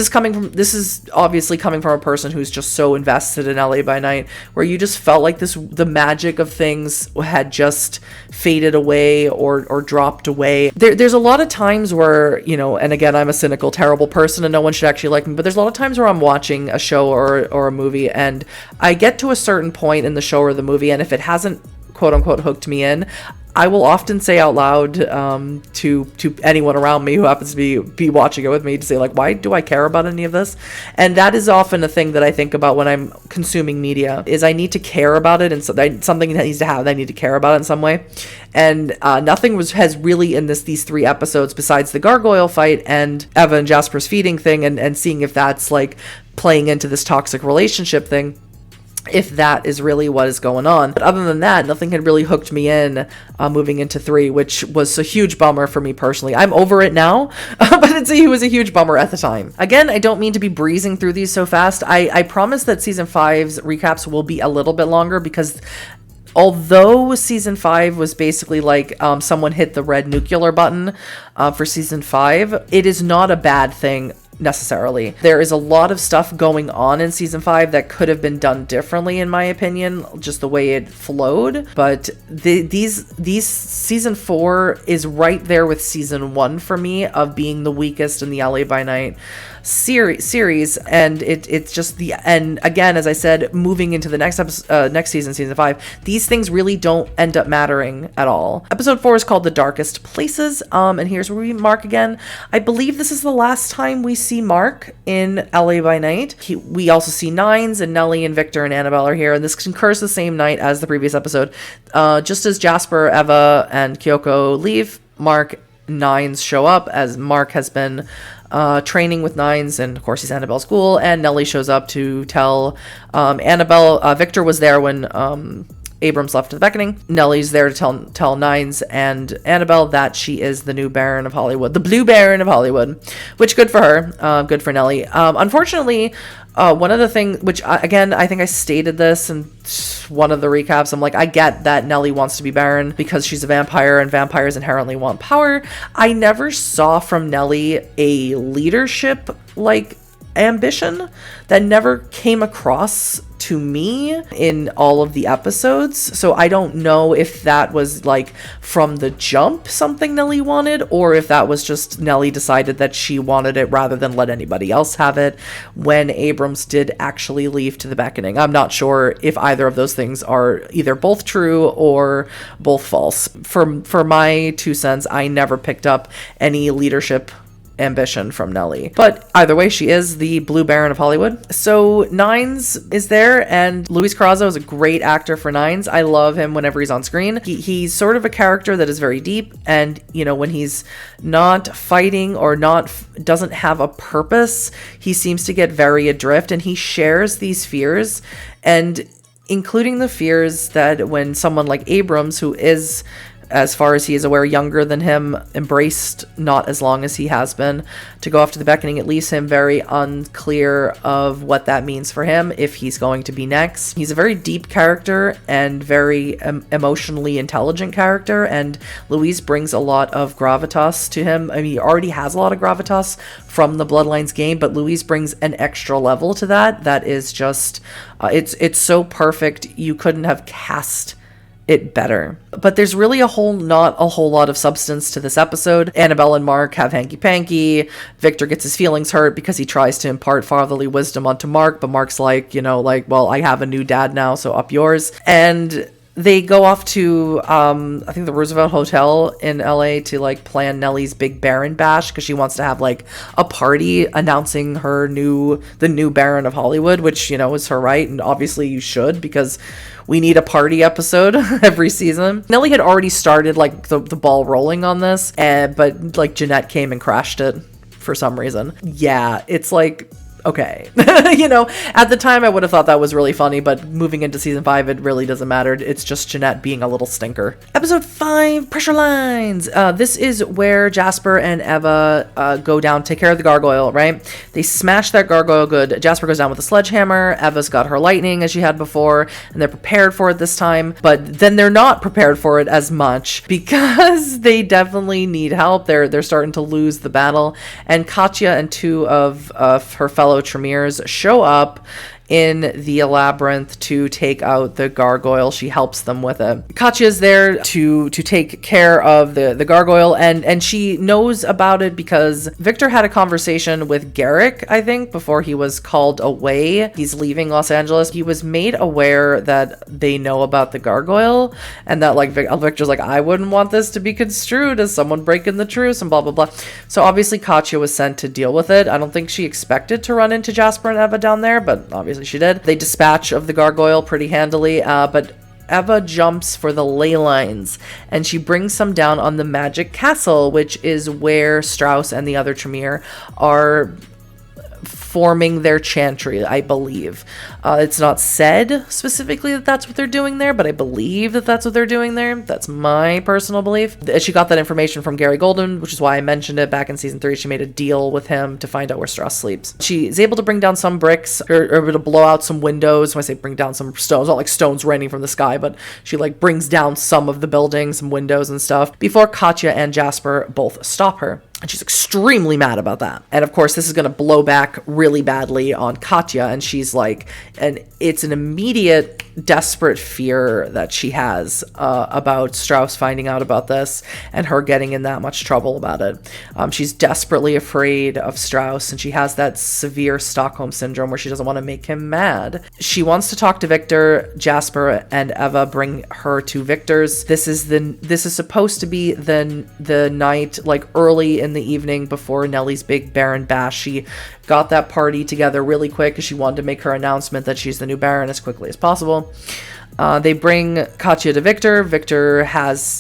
is obviously coming from a person who's just so invested in LA by Night, where you just felt like the magic of things had just faded away or dropped away. There's a lot of times where, you know, and again, I'm a cynical, terrible person and no one should actually like me, but there's a lot of times where I'm watching a show or a movie and I get to a certain point in the show or the movie, and if it hasn't quote unquote hooked me in, I will often say out loud to anyone around me who happens to be watching it with me, to say, like, why do I care about any of this? And that is often a thing that I think about when I'm consuming media, is I need to care about it, and so something that needs to happen, I need to care about it in some way. And nothing has really in these 3 episodes, besides the gargoyle fight and Eva and Jasper's feeding thing, and seeing if that's like playing into this toxic relationship thing, if that is really what is going on. But other than that, nothing had really hooked me in moving into 3, which was a huge bummer for me personally. I'm over it now, but it was a huge bummer at the time. Again, I don't mean to be breezing through these so fast. I promise that season 5's recaps will be a little bit longer, because although season 5 was basically like someone hit the red nuclear button for season 5, it is not a bad thing necessarily. There is a lot of stuff going on in season 5 that could have been done differently, in my opinion, just the way it flowed. But these season 4 is right there with season 1 for me of being the weakest in the LA by Night series, and it's just and again, as I said, moving into the next season, season 5, these things really don't end up mattering at all. Episode 4 is called The Darkest Places, and here's where we meet Mark again. I believe this is the last time we see Mark in LA by Night. We also see Nines, and Nellie and Victor and Annabelle are here, and this concurs the same night as the previous episode. Just as Jasper, Eva, and Kyoko leave, Mark, Nines show up, as Mark has been training with Nines, and of course he's Annabelle's school, and Nellie shows up to tell Annabelle. Victor was there when Abrams left to the Beckoning. Nellie's there to tell Nines and Annabelle that she is the new Baron of Hollywood, the Blue Baron of Hollywood, which good for her, good for Nellie. Unfortunately, one of the things, which again, I think I stated this in one of the recaps, I'm like, I get that Nellie wants to be Baron because she's a vampire and vampires inherently want power. I never saw from Nellie a leadership like ambition. That never came across to me in all of the episodes. So I don't know if that was like from the jump something Nellie wanted, or if that was just Nellie decided that she wanted it rather than let anybody else have it when Abrams did actually leave to the Beckoning. I'm not sure if either of those things are either both true or both false. For my 2 cents, I never picked up any leadership ambition from Nellie. But either way, she is the Blue Baron of Hollywood. So Nines is there, and Luis Carrazzo is a great actor for Nines. I love him whenever he's on screen. He's sort of a character that is very deep, and you know, when he's not fighting or doesn't have a purpose, he seems to get very adrift, and he shares these fears, and including the fears that when someone like Abrams, who is, as far as he is aware, younger than him, embraced not as long as he has been, to go off to the Beckoning, it leaves him very unclear of what that means for him, if he's going to be next. He's a very deep character and very emotionally intelligent character, and Luis brings a lot of gravitas to him. I mean, he already has a lot of gravitas from the Bloodlines game, but Luis brings an extra level to that is just, it's so perfect. You couldn't have cast it better. But there's really not a whole lot of substance to this episode. Annabelle and Mark have hanky-panky. Victor gets his feelings hurt because he tries to impart fatherly wisdom onto Mark, but Mark's like, well, I have a new dad now, so up yours. And they go off to, I think the Roosevelt Hotel in LA to like plan Nellie's big Baron bash, because she wants to have like a party announcing the new Baron of Hollywood, which, is her right. And obviously you should, because we need a party episode every season. Nellie had already started like the ball rolling on this, but like Jeanette came and crashed it for some reason. Yeah, it's like, okay. You know, at the time I would have thought that was really funny, but moving into season 5, it really doesn't matter. It's just Jeanette being a little stinker. Episode 5, Pressure Lines. This is where Jasper and Eva go down, take care of the gargoyle, right? They smash that gargoyle good. Jasper goes down with a sledgehammer. Eva's got her lightning as she had before, and they're prepared for it this time, but then they're not prepared for it as much because they definitely need help. They're starting to lose the battle, and Katya and 2 of her fellow Tremors show up in the labyrinth to take out the gargoyle. She helps them with it. Katya's there to take care of the gargoyle, and she knows about it because Victor had a conversation with Garrick, I think, before he was called away. He's leaving Los Angeles. He was made aware that they know about the gargoyle, and that like Victor's like, I wouldn't want this to be construed as someone breaking the truce and blah blah blah. So obviously Katya was sent to deal with it. I don't think she expected to run into Jasper and Eva down there, but obviously she did. They dispatch of the gargoyle pretty handily, but Eva jumps for the ley lines, and she brings some down on the magic castle, which is where Strauss and the other Tremere are forming their chantry, I believe. It's not said specifically that that's what they're doing there, but I believe that that's what they're doing there. That's my personal belief. She got that information from Gary Golden, which is why I mentioned it back in season 3. She made a deal with him to find out where Strauss sleeps. She is able to bring down some bricks, or to blow out some windows. When I say bring down some stones, not like stones raining from the sky, but she like brings down some of the buildings, some windows and stuff, before Katya and Jasper both stop her. And she's extremely mad about that. And of course, this is going to blow back really badly on Katya. And she's like, and it's an immediate, desperate fear that she has about Strauss finding out about this and her getting in that much trouble about it. She's desperately afraid of Strauss, and she has that severe Stockholm syndrome where she doesn't want to make him mad. She wants to talk to Victor. Jasper and Eva bring her to Victor's. This is supposed to be the night, like early in the evening before Nellie's big Baron bash. She got that party together really quick because she wanted to make her announcement that she's the new Baron as quickly as possible. They bring Katya to Victor. Victor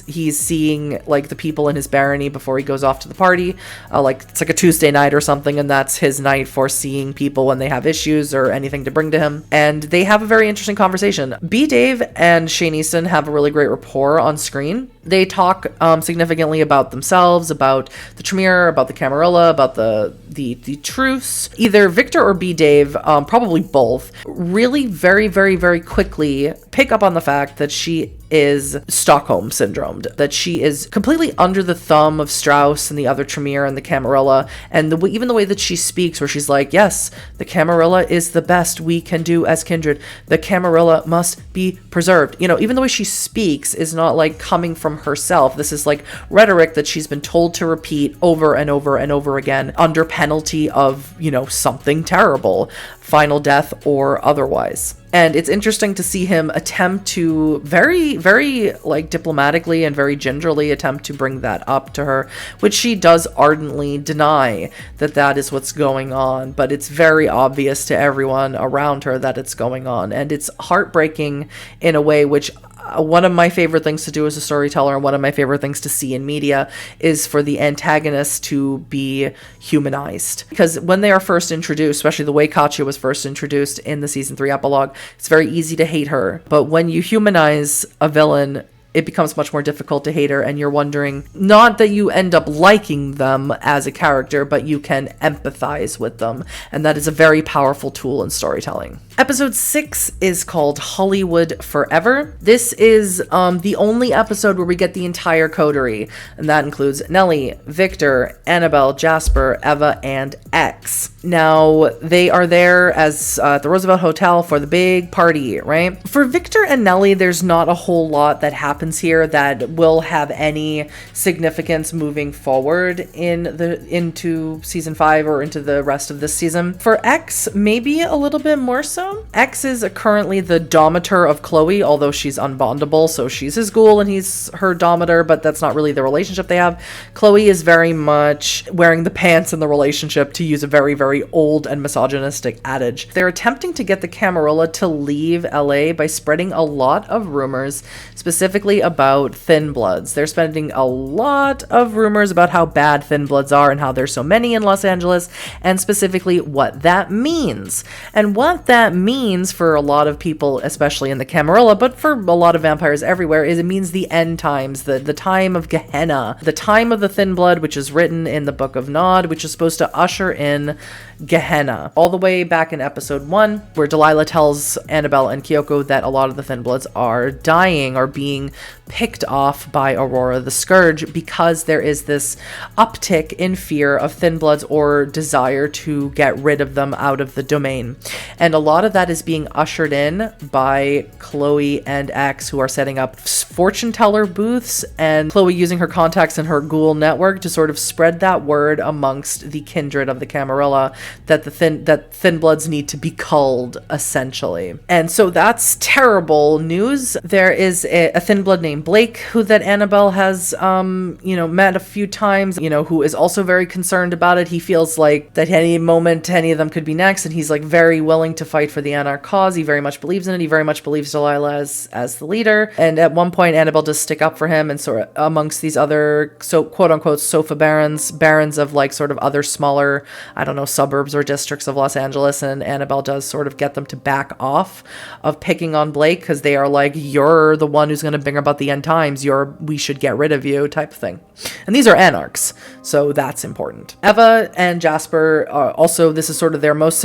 he's seeing like the people in his barony before he goes off to the party. Like it's like a Tuesday night or something, and that's his night for seeing people when they have issues or anything to bring to him. And they have a very interesting conversation. B. Dave and Shane Easton have a really great rapport on screen. They talk significantly about themselves, about the Tremere, about the Camarilla, about the truce. Either Victor or B. Dave, probably both, really very, very, very quickly pick up on the fact that she is Stockholm syndromed, that she is completely under the thumb of Strauss and the other Tremere and the Camarilla, and even the way that she speaks, where she's like, yes, the Camarilla is the best we can do as kindred. The Camarilla must be preserved. You know, even the way she speaks is not like coming from herself. This is like rhetoric that she's been told to repeat over and over and over again under penalty of, you know, something terrible, final death or otherwise. And it's interesting to see him attempt to very, very like diplomatically and very gingerly attempt to bring that up to her, which she does ardently deny that is what's going on. But it's very obvious to everyone around her that it's going on. And it's heartbreaking in a way which one of my favorite things to do as a storyteller, and one of my favorite things to see in media, is for the antagonist to be humanized. Because when they are first introduced, especially the way Katya was first introduced in the season 3 epilogue, it's very easy to hate her. But when you humanize a villain, it becomes much more difficult to hate her, and you're wondering, not that you end up liking them as a character, but you can empathize with them. And that is a very powerful tool in storytelling. Episode 6 is called Hollywood Forever. This is the only episode where we get the entire coterie, and that includes Nellie, Victor, Annabelle, Jasper, Eva, and X. Now, they are there as at the Roosevelt Hotel for the big party, right? For Victor and Nellie, there's not a whole lot that happens here that will have any significance moving forward into season 5 or into the rest of this season. For X, maybe a little bit more so. X is currently the domitor of Chloe, although she's unbondable, so she's his ghoul and he's her domitor, but that's not really the relationship they have. Chloe is very much wearing the pants in the relationship, to use a very, very old and misogynistic adage. They're attempting to get the Camarilla to leave LA by spreading a lot of rumors, specifically specifically about thin bloods. They're spending a lot of rumors about how bad thin bloods are and how there's so many in Los Angeles, and specifically what that means. And what that means for a lot of people, especially in the Camarilla, but for a lot of vampires everywhere, is it means the end times, the time of Gehenna, the time of the thin blood, which is written in the Book of Nod, which is supposed to usher in Gehenna. All the way back in episode 1, where Delilah tells Annabelle and Kyoko that a lot of the thin bloods are dying or being picked off by Aurora the Scourge, because there is this uptick in fear of thin bloods or desire to get rid of them out of the domain. And a lot of that is being ushered in by Chloe and X, who are setting up fortune teller booths, and Chloe using her contacts in her ghoul network to sort of spread that word amongst the kindred of the Camarilla that thin bloods need to be culled, essentially. And so that's terrible news. There is a thin blood named Blake, who that Annabelle has met a few times, who is also very concerned about it. He feels like that any moment any of them could be next, and he's like very willing to fight for the Anarch cause. He very much believes in it. He very much believes Delilah as the leader. And at one point Annabelle does stick up for him, and sort of amongst these other quote unquote sofa barons of like sort of other smaller, I don't know, suburbs or districts of Los Angeles, and Annabelle does sort of get them to back off of picking on Blake, because they are like, you're the one who's going to bring about the end times, we should get rid of you type of thing. And these are anarchs, so that's important. Eva and Jasper also, this is sort of their most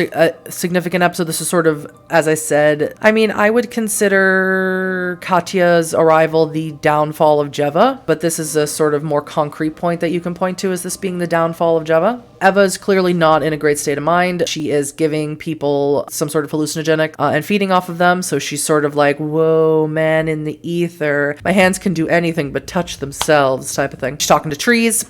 significant episode. This is sort of, as I said, I would consider Katya's arrival the downfall of Jeva, but this is a sort of more concrete point that you can point to as this being the downfall of Jeva. Eva is clearly not in a great state of mind. She is giving people some sort of hallucinogenic and feeding off of them. So she's sort of like, whoa, man in the ether. My hands can do anything but touch themselves type of thing. She's talking to trees,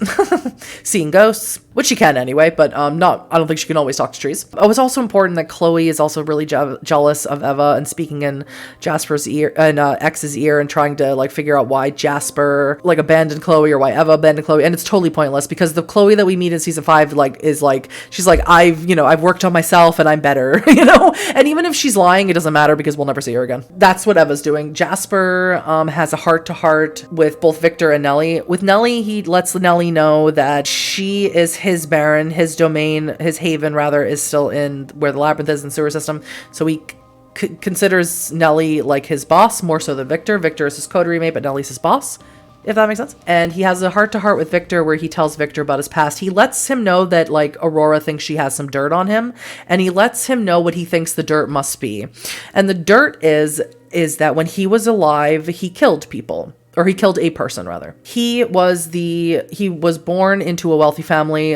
seeing ghosts, which she can anyway, but I don't think she can always talk to trees. It was also important that Chloe is also really jealous of Eva and speaking in Jasper's ear and X's ear and trying to like figure out why Jasper like abandoned Chloe or why Eva abandoned Chloe. And it's totally pointless, because the Chloe that we meet in season 5 is like, she's like, I've worked on myself and I'm better, and even if she's lying, it doesn't matter because we'll never see her again. That's what Eva's doing. Jasper has a heart-to-heart with both Victor and Nellie. With Nellie, he lets Nellie know that she is his baron, his domain, his haven rather, is still in where the labyrinth is in the sewer system. So he considers Nellie like his boss more so than Victor. Victor is his coterie mate, but Nellie's his boss, if that makes sense. And he has a heart-to-heart with Victor where he tells Victor about his past. He lets him know that like Aurora thinks she has some dirt on him, and he lets him know what he thinks the dirt must be. And the dirt is that when he was alive, he killed people. Or he killed a person, rather. He was born into a wealthy family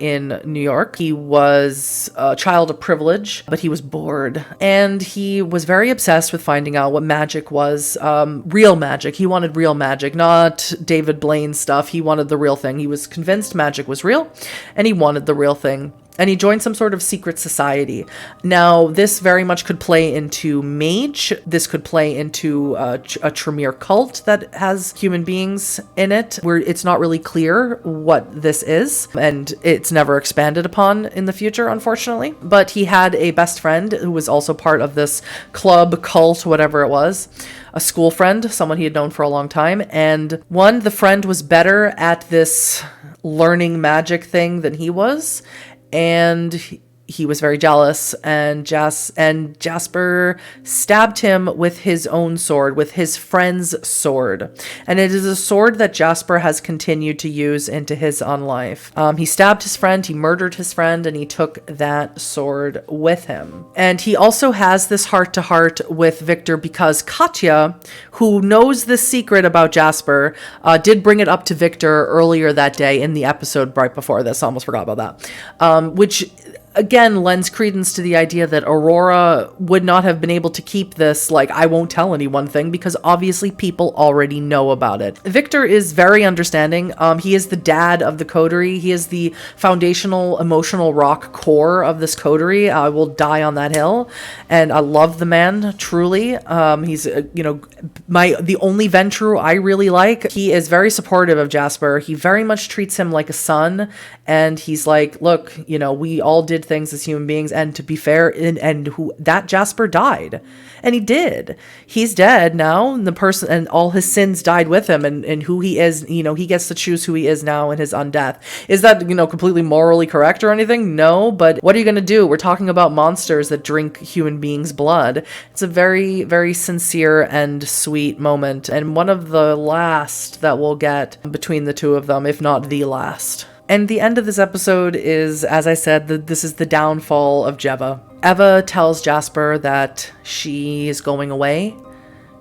in New York. He was a child of privilege, but he was bored. And he was very obsessed with finding out what magic was, real magic. He wanted real magic, not David Blaine stuff. He wanted the real thing. He was convinced magic was real, and he wanted the real thing. And he joined some sort of secret society. Now, this very much could play into mage. This could play into a Tremere cult that has human beings in it, where it's not really clear what this is, and it's never expanded upon in the future, unfortunately. But he had a best friend who was also part of this club, cult, whatever it was. A school friend, someone he had known for a long time. And the friend was better at this learning magic thing than he was. And he was very jealous, and Jasper stabbed him with his own sword, with his friend's sword. And it is a sword that Jasper has continued to use into his own life. He stabbed his friend, he murdered his friend, and he took that sword with him. And he also has this heart-to-heart with Victor because Katya, who knows this secret about Jasper, did bring it up to Victor earlier that day in the episode right before this. I almost forgot about that. Which again lends credence to the idea that Aurora would not have been able to keep this like I won't tell anyone thing, because obviously people already know about it. Victor is very understanding. He is the dad of the coterie. He is the foundational emotional rock core of this coterie. I will die on that hill, and I love the man truly. He's the only Ventru I really like. He is very supportive of Jasper. He very much treats him like a son, and he's like, look, we all did did things as human beings, and to be fair, and who that Jasper died, and he did. He's dead now, and the person and all his sins died with him, and who he is, you know, he gets to choose who he is now in his undeath. Is that, you know, completely morally correct or anything? No, but what are you gonna do? We're talking about monsters that drink human beings' blood. It's a very, very sincere and sweet moment, and one of the last that we'll get between the two of them, if not the last. And the end of this episode is, as I said, this is the downfall of Jeva. Eva tells Jasper that she is going away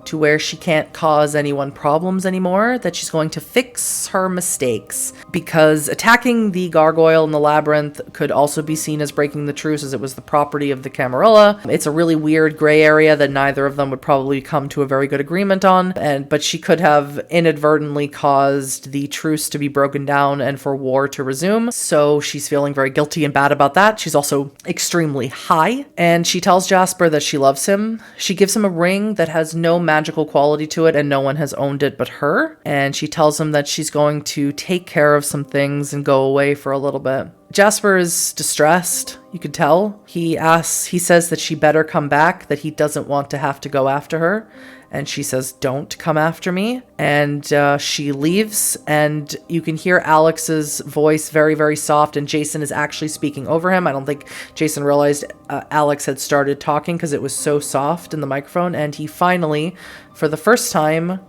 to where she can't cause anyone problems anymore, that she's going to fix her mistakes, because attacking the gargoyle in the labyrinth could also be seen as breaking the truce, as it was the property of the Camarilla. It's a really weird gray area that neither of them would probably come to a very good agreement on, but she could have inadvertently caused the truce to be broken down and for war to resume, so she's feeling very guilty and bad about that. She's also extremely high, and she tells Jasper that she loves him. She gives him a ring that has no magical quality to it, and no one has owned it but her. And she tells him that she's going to take care of some things and go away for a little bit. Jasper is distressed, you could tell. He says that she better come back, that he doesn't want to have to go after her. And she says, don't come after me. And she leaves, and you can hear Alex's voice very, very soft, and Jason is actually speaking over him. I don't think Jason realized Alex had started talking because it was so soft in the microphone. And he finally, for the first time,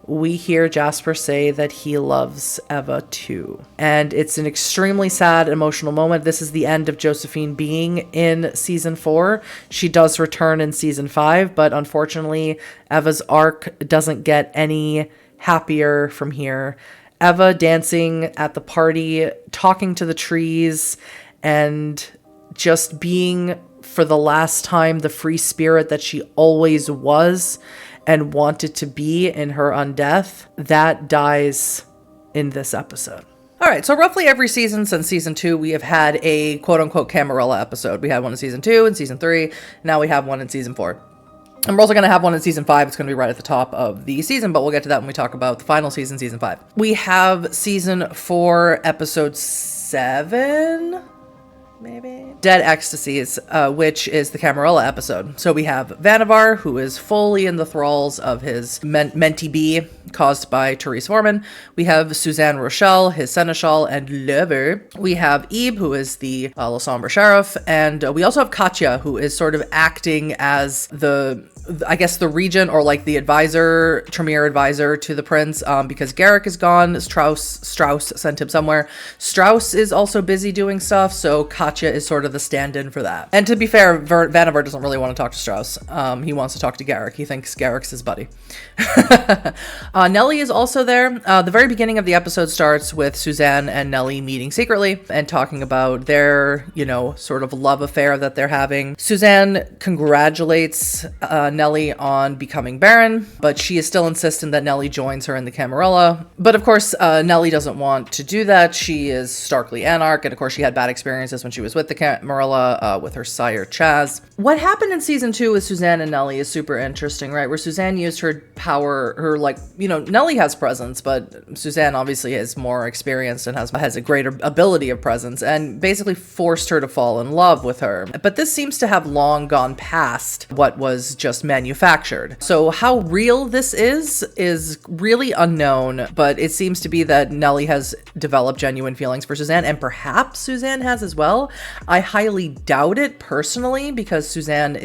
we hear Jasper say that he loves Eva too. And it's an extremely sad, emotional moment. This is the end of Josephine being in season 4. She does return in season 5, but unfortunately, Eva's arc doesn't get any happier from here. Eva dancing at the party, talking to the trees, and just being, for the last time, the free spirit that she always was and wanted to be in her undeath, that dies in this episode. All right, so roughly every season since season 2, we have had a quote-unquote Camarilla episode. We had one in season 2 and season 3. Now we have one in season 4. And we're also going to have one in season 5. It's going to be right at the top of the season, but we'll get to that when we talk about the final season, season 5. We have season 4, episode 7... maybe? Dead Ecstasies, which is the Camarilla episode. So we have Vannevar, who is fully in the thralls of his mentee bee caused by Therese Foreman. We have Suzanne Rochelle, his seneschal and lover. We have Ebe, who is the La Sombre sheriff. And we also have Katya, who is sort of acting as the regent, or like the advisor, Tremere advisor to the prince, because Garrick is gone. Strauss sent him somewhere. Strauss is also busy doing stuff, so Katya is sort of the stand-in for that. And to be fair, Vannevar doesn't really want to talk to Strauss. He wants to talk to Garrick. He thinks Garrick's his buddy. Nellie is also there. The very beginning of the episode starts with Suzanne and Nellie meeting secretly and talking about their, sort of love affair that they're having. Suzanne congratulates Nellie on becoming Baron, but she is still insistent that Nellie joins her in the Camarilla. But of course, Nellie doesn't want to do that. She is starkly anarch, and of course she had bad experiences when she was with the Camarilla, with her sire Chaz. What happened in season 2 with Suzanne and Nellie is super interesting, right? Where Suzanne used her power, Nellie has presence, but Suzanne obviously is more experienced and has a greater ability of presence, and basically forced her to fall in love with her. But this seems to have long gone past what was just manufactured. So how real this is really unknown, but it seems to be that Nellie has developed genuine feelings for Suzanne, and perhaps Suzanne has as well. I highly doubt it personally, because Suzanne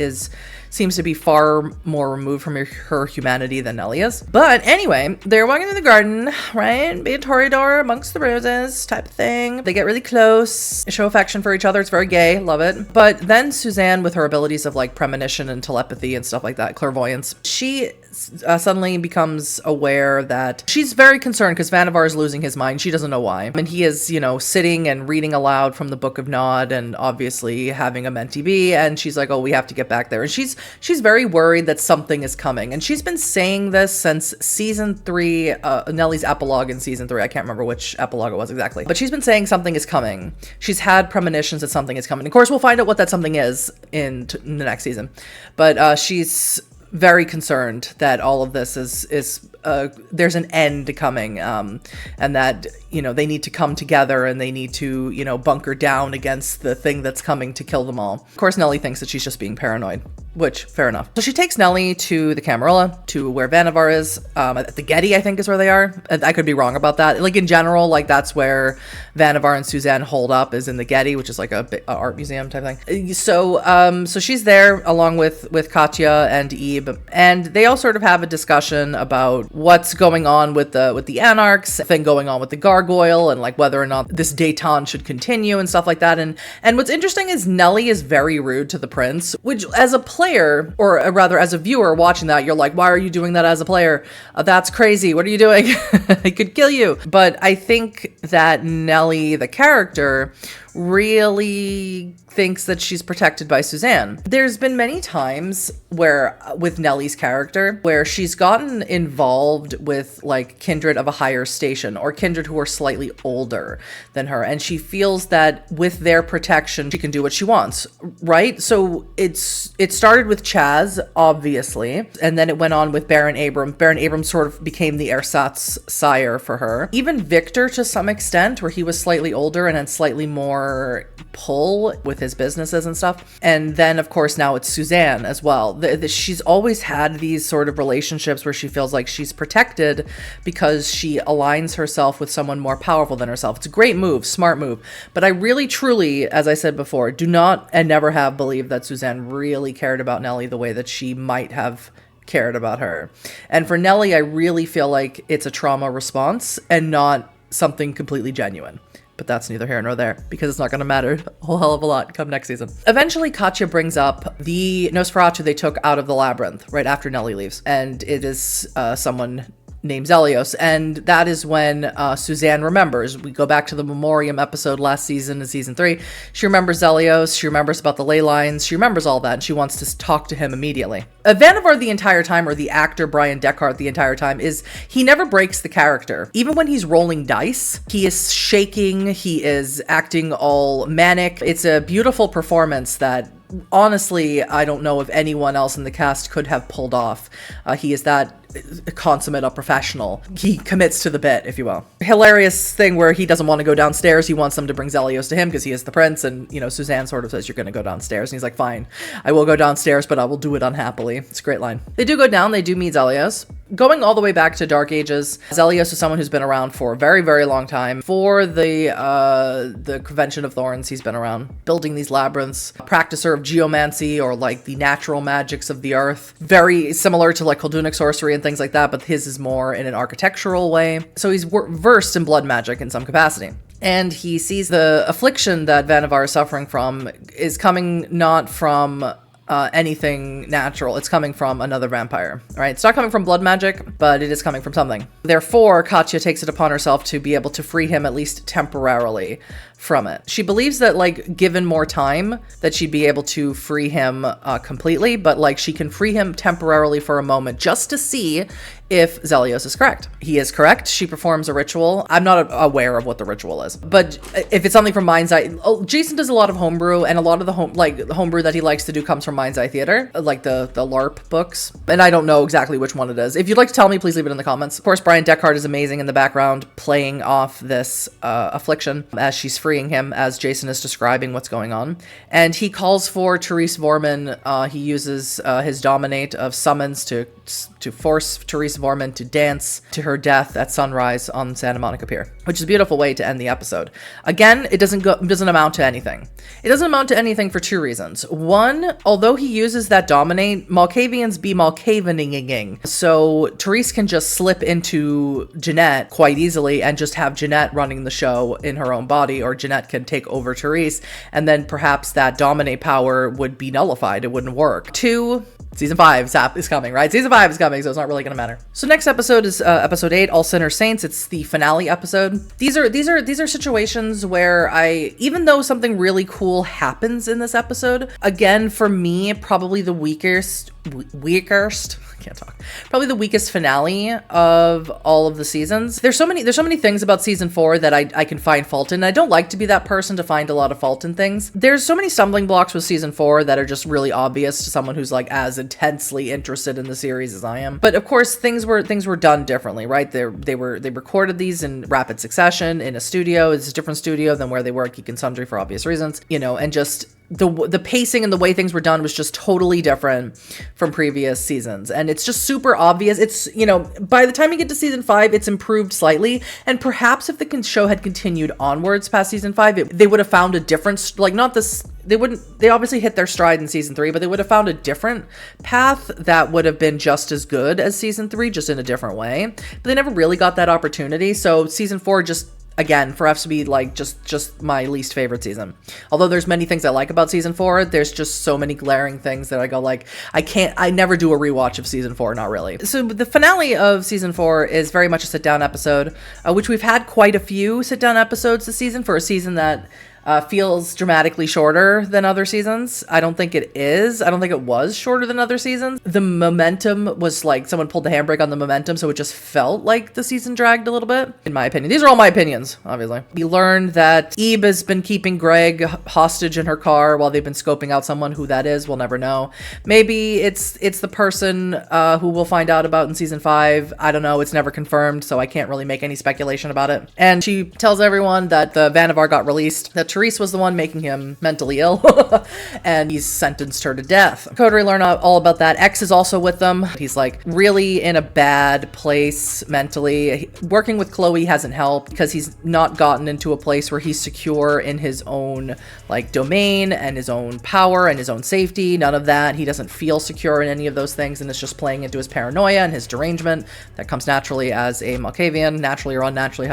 seems to be far more removed from her humanity than Nellie is. But anyway, they're walking through the garden, right? Be a Toreador amongst the roses type of thing. They get really close, show affection for each other. It's very gay, love it. But then Suzanne, with her abilities of like premonition and telepathy and stuff like that, clairvoyance, she suddenly becomes aware that she's very concerned because Vannevar is losing his mind. She doesn't know why. And he is, sitting and reading aloud from the Book of Nod and obviously having a mentee bee. And she's like, oh, we have to get back there. And she's very worried that something is coming. And she's been saying this since season 3, Nellie's epilogue in season 3. I can't remember which epilogue it was exactly. But she's been saying something is coming. She's had premonitions that something is coming. Of course, we'll find out what that something is in the next season. But she's very concerned that all of this is there's an end coming, and that, you know, they need to come together and they need to, you know, bunker down against the thing that's coming to kill them all. Of course, Nellie thinks that she's just being paranoid, which, fair enough. So she takes Nellie to the Camarilla, to where Vannevar is, at the Getty, I think is where they are. I could be wrong about that. Like, in general, like, that's where Vannevar and Suzanne hold up, is in the Getty, which is like a big art museum type thing. So she's there along with Katya and Ebe, and they all sort of have a discussion about what's going on with the Anarchs, thing going on with the Gargoyle, and like whether or not this détente should continue and stuff like that. And what's interesting is Nellie is very rude to the prince, which, as a player, or rather as a viewer watching that, you're like, why are you doing that as a player? That's crazy. What are you doing? I could kill you. But I think that Nellie, the character, really thinks that she's protected by Suzanne. There's been many times where, with Nellie's character, where she's gotten involved with like kindred of a higher station, or kindred who are slightly older than her, and she feels that with their protection she can do what she wants, right? So it started with Chaz, obviously, and then it went on with Baron Abram. Baron Abram sort of became the ersatz sire for her. Even Victor, to some extent, where he was slightly older and had slightly more pull with his businesses and stuff. And then, of course, now it's Suzanne as well. She's always had these sort of relationships where she feels like she's protected because she aligns herself with someone more powerful than herself. It's a great move, smart move. But I really, truly, as I said before, do not and never have believed that Suzanne really cared about Nellie the way that she might have cared about her. And for Nellie, I really feel like it's a trauma response and not something completely genuine. But that's neither here nor there, because it's not going to matter a whole hell of a lot come next season. Eventually, Katya brings up the Nosferatu they took out of the labyrinth right after Nellie leaves. And it is someone named Zelios, and that is when Suzanne remembers. We go back to the Memoriam episode last season in season 3. She remembers Zelios, she remembers about the ley lines, she remembers all that, and she wants to talk to him immediately. Vannevar the entire time, or the actor Brian Deckhart the entire time, he never breaks the character. Even when he's rolling dice, he is shaking, he is acting all manic. It's a beautiful performance that, honestly, I don't know if anyone else in the cast could have pulled off. He is that consummate a professional. He commits to the bit, if you will. Hilarious thing where he doesn't want to go downstairs. He wants them to bring Zelios to him because he is the prince. And, you know, Suzanne sort of says, you're going to go downstairs. And he's like, fine, I will go downstairs, but I will do it unhappily. It's a great line. They do go down. They do meet Zelios. Going all the way back to Dark Ages, Zelios is someone who's been around for a very, very long time. For the Convention of Thorns, he's been around building these labyrinths. A practicer of geomancy, or like the natural magics of the earth. Very similar to like Koldunic sorcery and things like that, but his is more in an architectural way. So he's versed in blood magic in some capacity. And he sees the affliction that Vannevar is suffering from is coming not from anything natural. It's coming from another vampire, right? It's not coming from blood magic, but it is coming from something. Therefore, Katya takes it upon herself to be able to free him, at least temporarily, from it. She believes that, like, given more time, that she'd be able to free him completely, but like she can free him temporarily for a moment just to see if Zelios is correct. He is correct. She performs a ritual. I'm not aware of what the ritual is, but if it's something from Mind's Eye, Jason does a lot of homebrew, and a lot of the homebrew that he likes to do comes from Mind's Eye Theater, like the LARP books, and I don't know exactly which one it is. If you'd like to tell me, please leave it in the comments. Of course, Brian Deckhart is amazing in the background, playing off this affliction as she's freeing him, as Jason is describing what's going on. And he calls for Therese Vorman. He uses his dominate of summons to force Therese Vorman to dance to her death at sunrise on Santa Monica Pier, which is a beautiful way to end the episode. Again, it doesn't amount to anything. It doesn't amount to anything for two reasons. One, although he uses that dominate, Malkavians be Malkavianing, so Therese can just slip into Jeanette quite easily and just have Jeanette running the show in her own body, or Jeanette can take over Therese, and then perhaps that dominate power would be nullified. It wouldn't work. Two, Season 5 is coming, right? Season 5 is coming, so it's not really going to matter. So next episode is episode 8, All Sinners Saints. It's the finale episode. These are situations where even though something really cool happens in this episode, again, for me, probably the weakest, probably the weakest finale of all of the seasons. There's so many things about season 4 that I can find fault in. I don't like to be that person to find a lot of fault in things. There's so many stumbling blocks with season 4 that are just really obvious to someone who's like as as intensely interested in the series as I am. But of course, things were done differently, right? They recorded these in rapid succession in a studio. It's a different studio than where they were at Geek and Sundry for obvious reasons, you know, and just the pacing and the way things were done was just totally different from previous seasons. And it's just super obvious. It's, you know, by the time you get to season 5, it's improved slightly. And perhaps if the show had continued onwards past season 5, they would have found a different, like, not this, they obviously hit their stride in season 3, but they would have found a different path that would have been just as good as season 3, just in a different way. But they never really got that opportunity. So season 4 just, again, for us to be like just my least favorite season. Although there's many things I like about season 4, there's just so many glaring things that I go like, I never do a rewatch of season 4, not really. So the finale of season 4 is very much a sit-down episode, which we've had quite a few sit-down episodes this season for a season that feels dramatically shorter than other seasons. I don't think it is. I don't think it was shorter than other seasons. The momentum was like someone pulled the handbrake on the momentum, so it just felt like the season dragged a little bit, in my opinion. These are all my opinions, obviously. We learned that Eve has been keeping Greg hostage in her car while they've been scoping out someone. Who that is, we'll never know. Maybe it's the person who we'll find out about in season 5. I don't know. It's never confirmed, so I can't really make any speculation about it. And she tells everyone that the Vannevar got released, that Therese was the one making him mentally ill, and he's sentenced her to death. Coterie learn all about that. X is also with them. He's like really in a bad place mentally. Working with Chloe hasn't helped because he's not gotten into a place where he's secure in his own like domain and his own power and his own safety. None of that. He doesn't feel secure in any of those things, and it's just playing into his paranoia and his derangement that comes naturally as a Malkavian, naturally or unnaturally,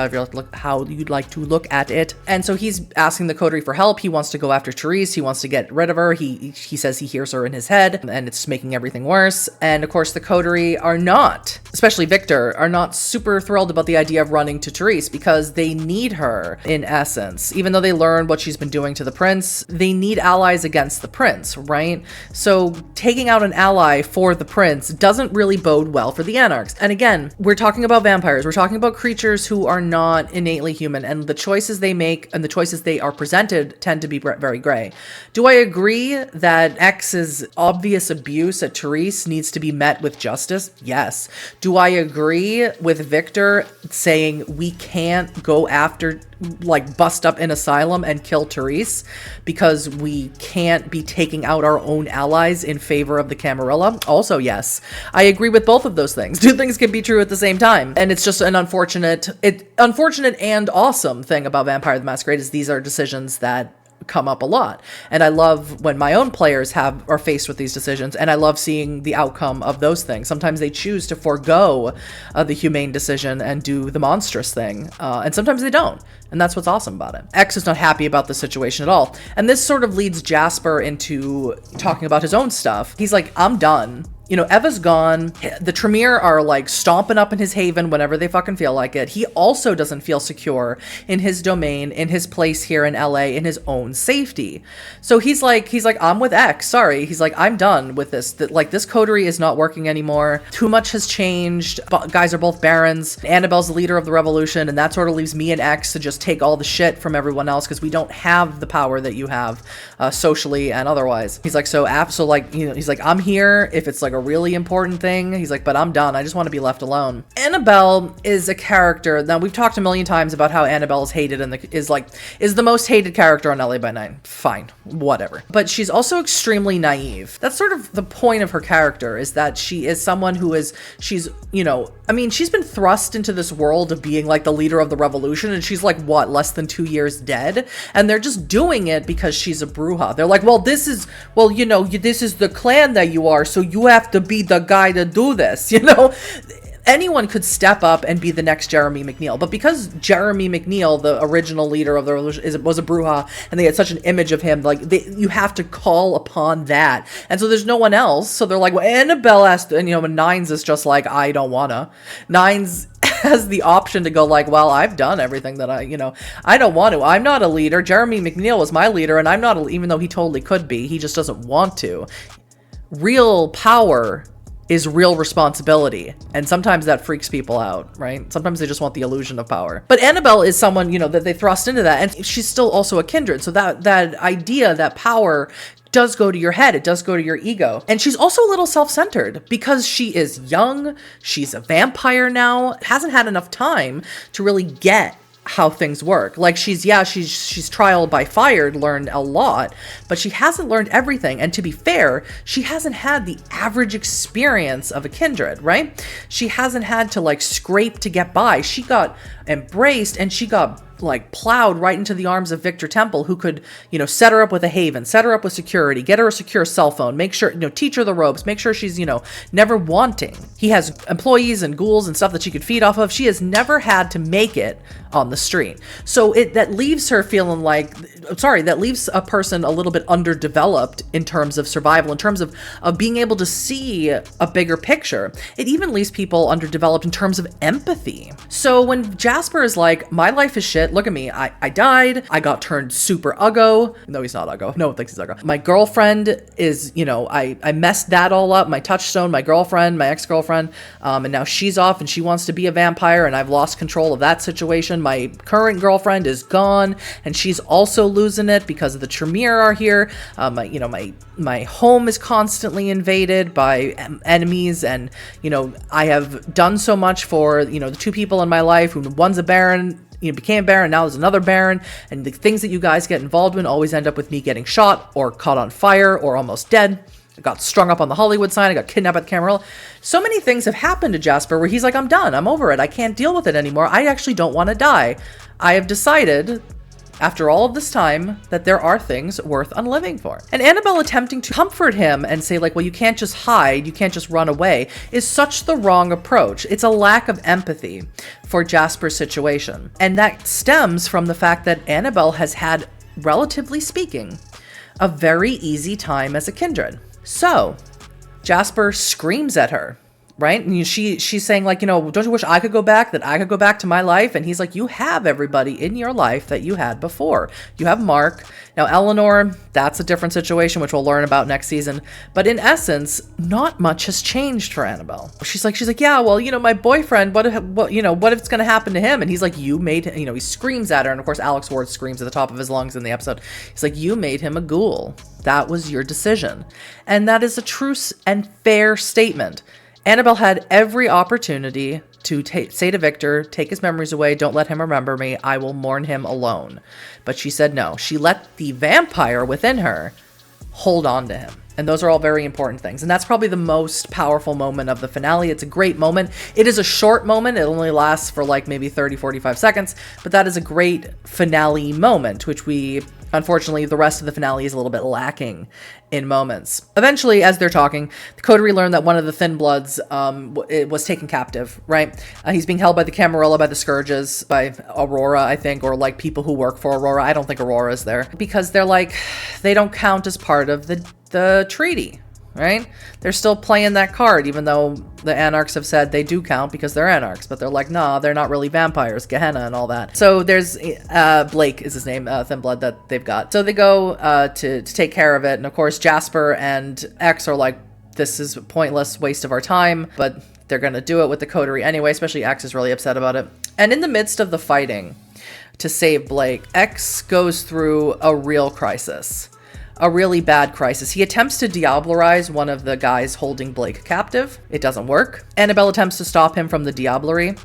how you'd like to look at it. And so he's asking the Coterie for help. He wants to go after Therese. He wants to get rid of her. He says he hears her in his head, and it's making everything worse. And of course, the Coterie are not, especially Victor, are not super thrilled about the idea of running to Therese because they need her in essence. Even though they learned what she's been doing to the prince, they need allies against the prince, right? So taking out an ally for the prince doesn't really bode well for the Anarchs. And again, we're talking about vampires. We're talking about creatures who are not innately human, and the choices they make and the choices they are presented tend to be very gray. Do I agree that X's obvious abuse at Therese needs to be met with justice? Yes. Do I agree with Victor saying we can't go after, like, bust up an asylum and kill Therese because we can't be taking out our own allies in favor of the Camarilla? Also, yes. I agree with both of those things. Two things can be true at the same time. And it's just an unfortunate and awesome thing about Vampire the Masquerade is these are decisions that come up a lot. And I love when my own players are faced with these decisions, and I love seeing the outcome of those things. Sometimes they choose to forego the humane decision and do the monstrous thing, and sometimes they don't. And that's what's awesome about it. X is not happy about the situation at all. And this sort of leads Jasper into talking about his own stuff. He's like, I'm done. You know, Eva's gone. The Tremere are like stomping up in his haven whenever they fucking feel like it. He also doesn't feel secure in his domain, in his place here in LA, in his own safety. So he's like, I'm with X. Sorry. He's like, I'm done with this. Like, this coterie is not working anymore. Too much has changed. Guys are both barons. Annabelle's the leader of the revolution, and that sort of leaves me and X to just take all the shit from everyone else because we don't have the power that you have socially and otherwise. He's like, he's like, I'm here if it's like a really important thing. He's like, but I'm done. I just want to be left alone. Annabelle is a character. Now, we've talked a million times about how Annabelle is hated and is the most hated character on LA by Night. Fine, whatever. But she's also extremely naive. That's sort of the point of her character, is that she is someone who she's been thrust into this world of being like the leader of the revolution, and she's like, what, less than 2 years dead? And they're just doing it because she's a Bruja. They're like, this is the clan that you are, so you have to be the guy to do this, you know? Anyone could step up and be the next Jeremy McNeil, but because Jeremy McNeil, the original leader of the revolution, was a Bruja, and they had such an image of him, like, you have to call upon that, and so there's no one else. So they're like, well, Annabelle has to, and Nines is just like, I don't wanna. Nines has the option to go like, well, I've done everything that I don't want to. I'm not a leader. Jeremy McNeil was my leader, and I'm not, even though he totally could be, he just doesn't want to. Real power is real responsibility, and sometimes that freaks people out, right? Sometimes they just want the illusion of power. But Annabelle is someone, that they thrust into that, and she's still also a kindred, so that idea that power does go to your head. It does go to your ego. And she's also a little self-centered because she is young. She's a vampire now, hasn't had enough time to really get how things work. Like she's trial by fire, learned a lot, but she hasn't learned everything. And to be fair, she hasn't had the average experience of a kindred, right? She hasn't had to like scrape to get by. She got embraced and she got like plowed right into the arms of Victor Temple, who could, you know, set her up with a haven, set her up with security, get her a secure cell phone, make sure, you know, teach her the ropes, make sure she's, you know, never wanting. He has employees and ghouls and stuff that she could feed off of. She has never had to make it on the street. So that leaves her feeling like, that leaves a person a little bit underdeveloped in terms of survival, in terms of being able to see a bigger picture. It even leaves people underdeveloped in terms of empathy. So when Jasper is like, my life is shit, look at me, I died, I got turned super uggo. No, he's not uggo. No one thinks he's uggo. My girlfriend is, you know, I messed that all up. My touchstone, my girlfriend, my ex-girlfriend, and now she's off and she wants to be a vampire and I've lost control of that situation. My current girlfriend is gone and she's also losing it because of the Tremere are here. My home is constantly invaded by enemies, and, you know, I have done so much for, you know, the two people in my life who one's a baron, you know, became Baron, now there's another Baron, and the things that you guys get involved in always end up with me getting shot or caught on fire or almost dead. I got strung up on the Hollywood sign, I got kidnapped at the Camarilla. So many things have happened to Jasper where he's like, I'm done, I'm over it, I can't deal with it anymore, I actually don't want to die. I have decided, after all of this time, that there are things worth unliving for. And Annabelle attempting to comfort him and say like, well, you can't just hide, you can't just run away, is such the wrong approach. It's a lack of empathy for Jasper's situation. And that stems from the fact that Annabelle has had, relatively speaking, a very easy time as a kindred. So Jasper screams at her, right? And she's saying like, you know, don't you wish I could go back, that I could go back to my life? And he's like, you have everybody in your life that you had before. You have Mark. Now, Eleanor, that's a different situation, which we'll learn about next season. But in essence, not much has changed for Annabelle. She's like, yeah, well, you know, my boyfriend, what if it's going to happen to him? And he's like, you made, you know, he screams at her. And of course, Alex Ward screams at the top of his lungs in the episode. He's like, you made him a ghoul. That was your decision. And that is a true and fair statement. Annabelle had every opportunity to say to Victor, take his memories away, don't let him remember me, I will mourn him alone. But she said no. She let the vampire within her hold on to him. And those are all very important things. And that's probably the most powerful moment of the finale. It's a great moment. It is a short moment. It only lasts for like maybe 30, 45 seconds. But that is a great finale moment, which unfortunately, the rest of the finale is a little bit lacking in moments. Eventually, as they're talking, the coterie learned that one of the Thin Bloods was taken captive, right? He's being held by the Camarilla, by the Scourges, by Aurora, I think, or like people who work for Aurora. I don't think Aurora's there because they're like, they don't count as part of the treaty, right? They're still playing that card, even though the Anarchs have said they do count because they're Anarchs, but they're like, nah, they're not really vampires, Gehenna and all that. So there's Blake is his name, Thin Blood that they've got. So they go to take care of it, and of course Jasper and X are like, this is a pointless waste of our time, but they're gonna do it with the coterie anyway, especially X is really upset about it. And in the midst of the fighting to save Blake, X goes through a real crisis. A really bad crisis. He attempts to diablerize one of the guys holding Blake captive. It doesn't work. Annabelle attempts to stop him from the diablerie.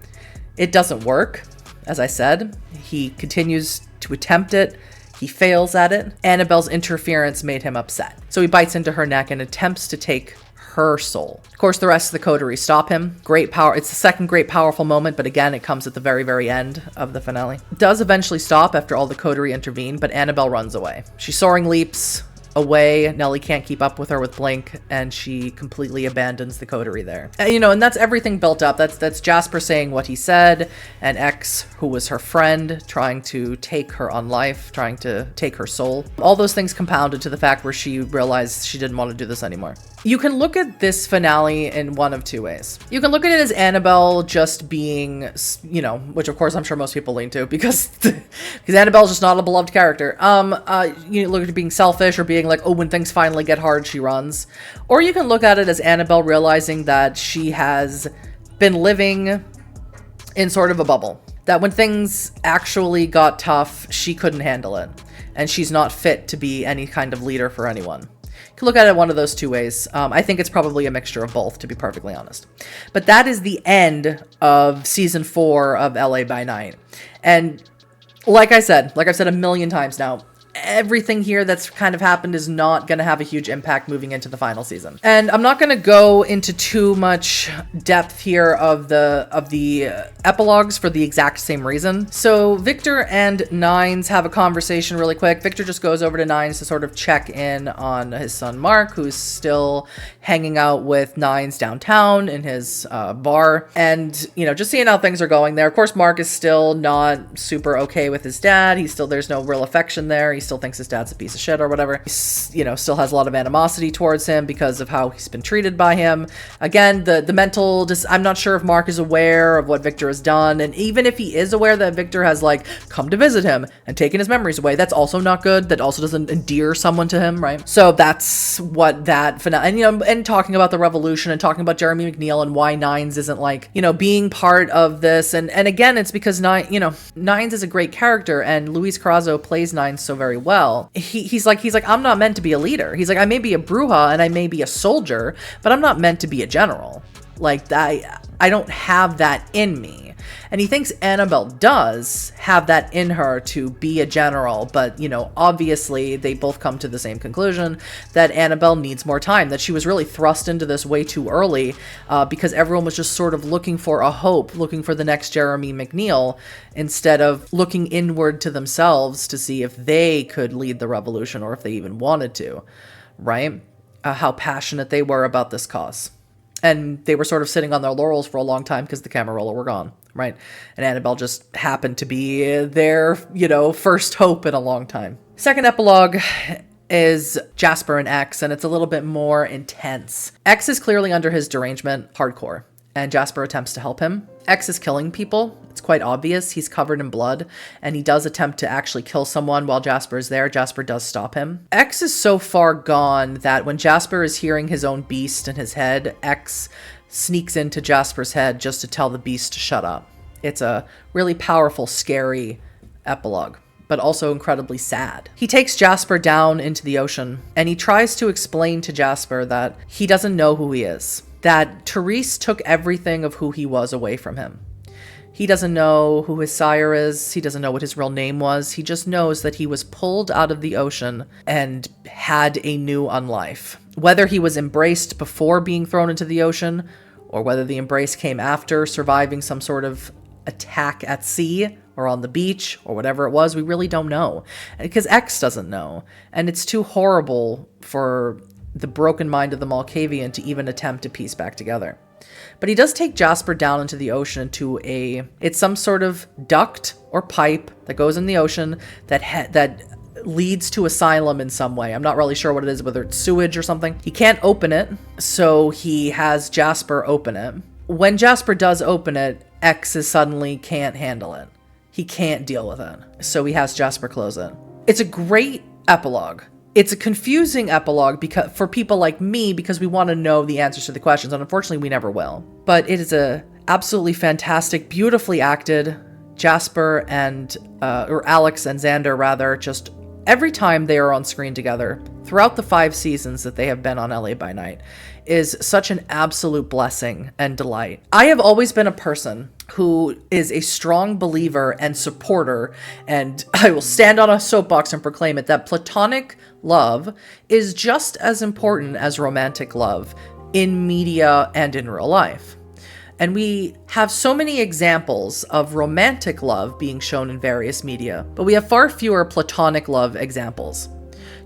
It doesn't work. As I said, he continues to attempt it. He fails at it. Annabelle's interference made him upset. So he bites into her neck and attempts to take her soul. Of course, the rest of the coterie stop him. Great power. It's the second great powerful moment, but again, it comes at the very, very end of the finale. It does eventually stop after all the coterie intervene, but Annabelle runs away. She soaring leaps away. Nellie can't keep up with her with Blink, and she completely abandons the coterie there. And that's everything built up. That's Jasper saying what he said, and X, who was her friend, trying to take her on life, trying to take her soul. All those things compounded to the fact where she realized she didn't want to do this anymore. You can look at this finale in one of two ways. You can look at it as Annabelle just being, which of course I'm sure most people lean to because Annabelle's just not a beloved character. You look at it being selfish or being like, oh, when things finally get hard, she runs. Or you can look at it as Annabelle realizing that she has been living in sort of a bubble. That when things actually got tough, she couldn't handle it. And she's not fit to be any kind of leader for anyone. You can look at it one of those two ways. I think it's probably a mixture of both, to be perfectly honest. But that is the end of season 4 of LA by Night. And like I've said a million times now, everything here that's kind of happened is not going to have a huge impact moving into the final season. And I'm not going to go into too much depth here of the epilogues for the exact same reason. So Victor and Nines have a conversation really quick. Victor just goes over to Nines to sort of check in on his son Mark, who's still hanging out with Nines downtown in his bar, and just seeing how things are going there. Of course, Mark is still not super okay with his dad. There's no real affection there. He still thinks his dad's a piece of shit or whatever. He, still has a lot of animosity towards him because of how he's been treated by him. Again, the mental, I'm not sure if Mark is aware of what Victor has done. And even if he is aware that Victor has come to visit him and taken his memories away, that's also not good. That also doesn't endear someone to him, right? So that's what that and talking about the revolution and talking about Jeremy McNeil and why Nines isn't being part of this. And again, it's because Nines is a great character, and Luis Carrazzo plays Nines so very well. He's like, I'm not meant to be a leader. He's like, I may be a bruja and I may be a soldier, but I'm not meant to be a general. I don't have that in me. And he thinks Annabelle does have that in her to be a general, but obviously they both come to the same conclusion that Annabelle needs more time, that she was really thrust into this way too early because everyone was just sort of looking for a hope, looking for the next Jeremy McNeil, instead of looking inward to themselves to see if they could lead the revolution or if they even wanted to, right? How passionate they were about this cause. And they were sort of sitting on their laurels for a long time because the Camarilla were gone, right? And Annabelle just happened to be their, first hope in a long time. Second epilogue is Jasper and X, and it's a little bit more intense. X is clearly under his derangement, hardcore, and Jasper attempts to help him. X is killing people. It's quite obvious. He's covered in blood, and he does attempt to actually kill someone while Jasper is there. Jasper does stop him. X is so far gone that when Jasper is hearing his own beast in his head, X sneaks into Jasper's head just to tell the beast to shut up. It's a really powerful, scary epilogue, but also incredibly sad. He takes Jasper down into the ocean, and he tries to explain to Jasper that he doesn't know who he is, that Therese took everything of who he was away from him. He doesn't know who his sire is. He doesn't know what his real name was. He just knows that he was pulled out of the ocean and had a new unlife. Whether he was embraced before being thrown into the ocean, or whether the embrace came after surviving some sort of attack at sea or on the beach or whatever it was, we really don't know. Because X doesn't know. And it's too horrible for the broken mind of the Malkavian to even attempt to piece back together. But he does take Jasper down into the ocean to it's some sort of duct or pipe that goes in the ocean that leads to asylum in some way. I'm not really sure what it is, whether it's sewage or something. He can't open it, so he has Jasper open it. When Jasper does open it, X suddenly can't handle it. He can't deal with it, so he has Jasper close it. It's a great epilogue. It's a confusing epilogue for people like me, because we want to know the answers to the questions, and unfortunately we never will. But it is a absolutely fantastic, beautifully acted. Jasper or Alex and Xander rather, just every time they are on screen together throughout the 5 seasons that they have been on LA by Night is such an absolute blessing and delight. I have always been a person who is a strong believer and supporter, and I will stand on a soapbox and proclaim it, that platonic love is just as important as romantic love in media and in real life. And we have so many examples of romantic love being shown in various media, but we have far fewer platonic love examples.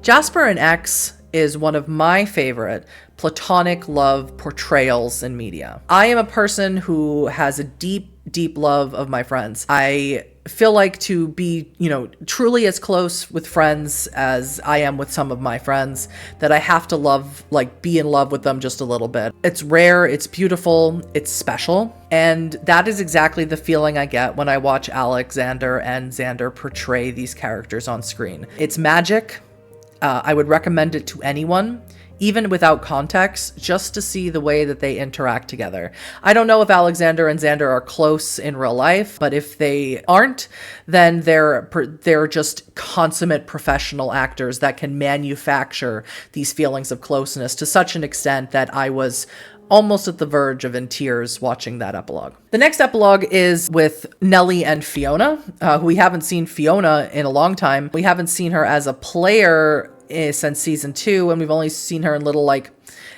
Jasper and X is one of my favorite platonic love portrayals in media. I am a person who has a deep, deep love of my friends. I feel like to be, truly as close with friends as I am with some of my friends, that I have to be in love with them just a little bit. It's rare, it's beautiful, it's special. And that is exactly the feeling I get when I watch Alexander and Xander portray these characters on screen. It's magic. I would recommend it to anyone. even without context, just to see the way that they interact together. I don't know if Alexander and Xander are close in real life, but if they aren't, then they're just consummate professional actors that can manufacture these feelings of closeness to such an extent that I was almost at the verge of in tears watching that epilogue. The next epilogue is with Nellie and Fiona. We haven't seen Fiona in a long time. We haven't seen her as a player since season 2, and we've only seen her in little like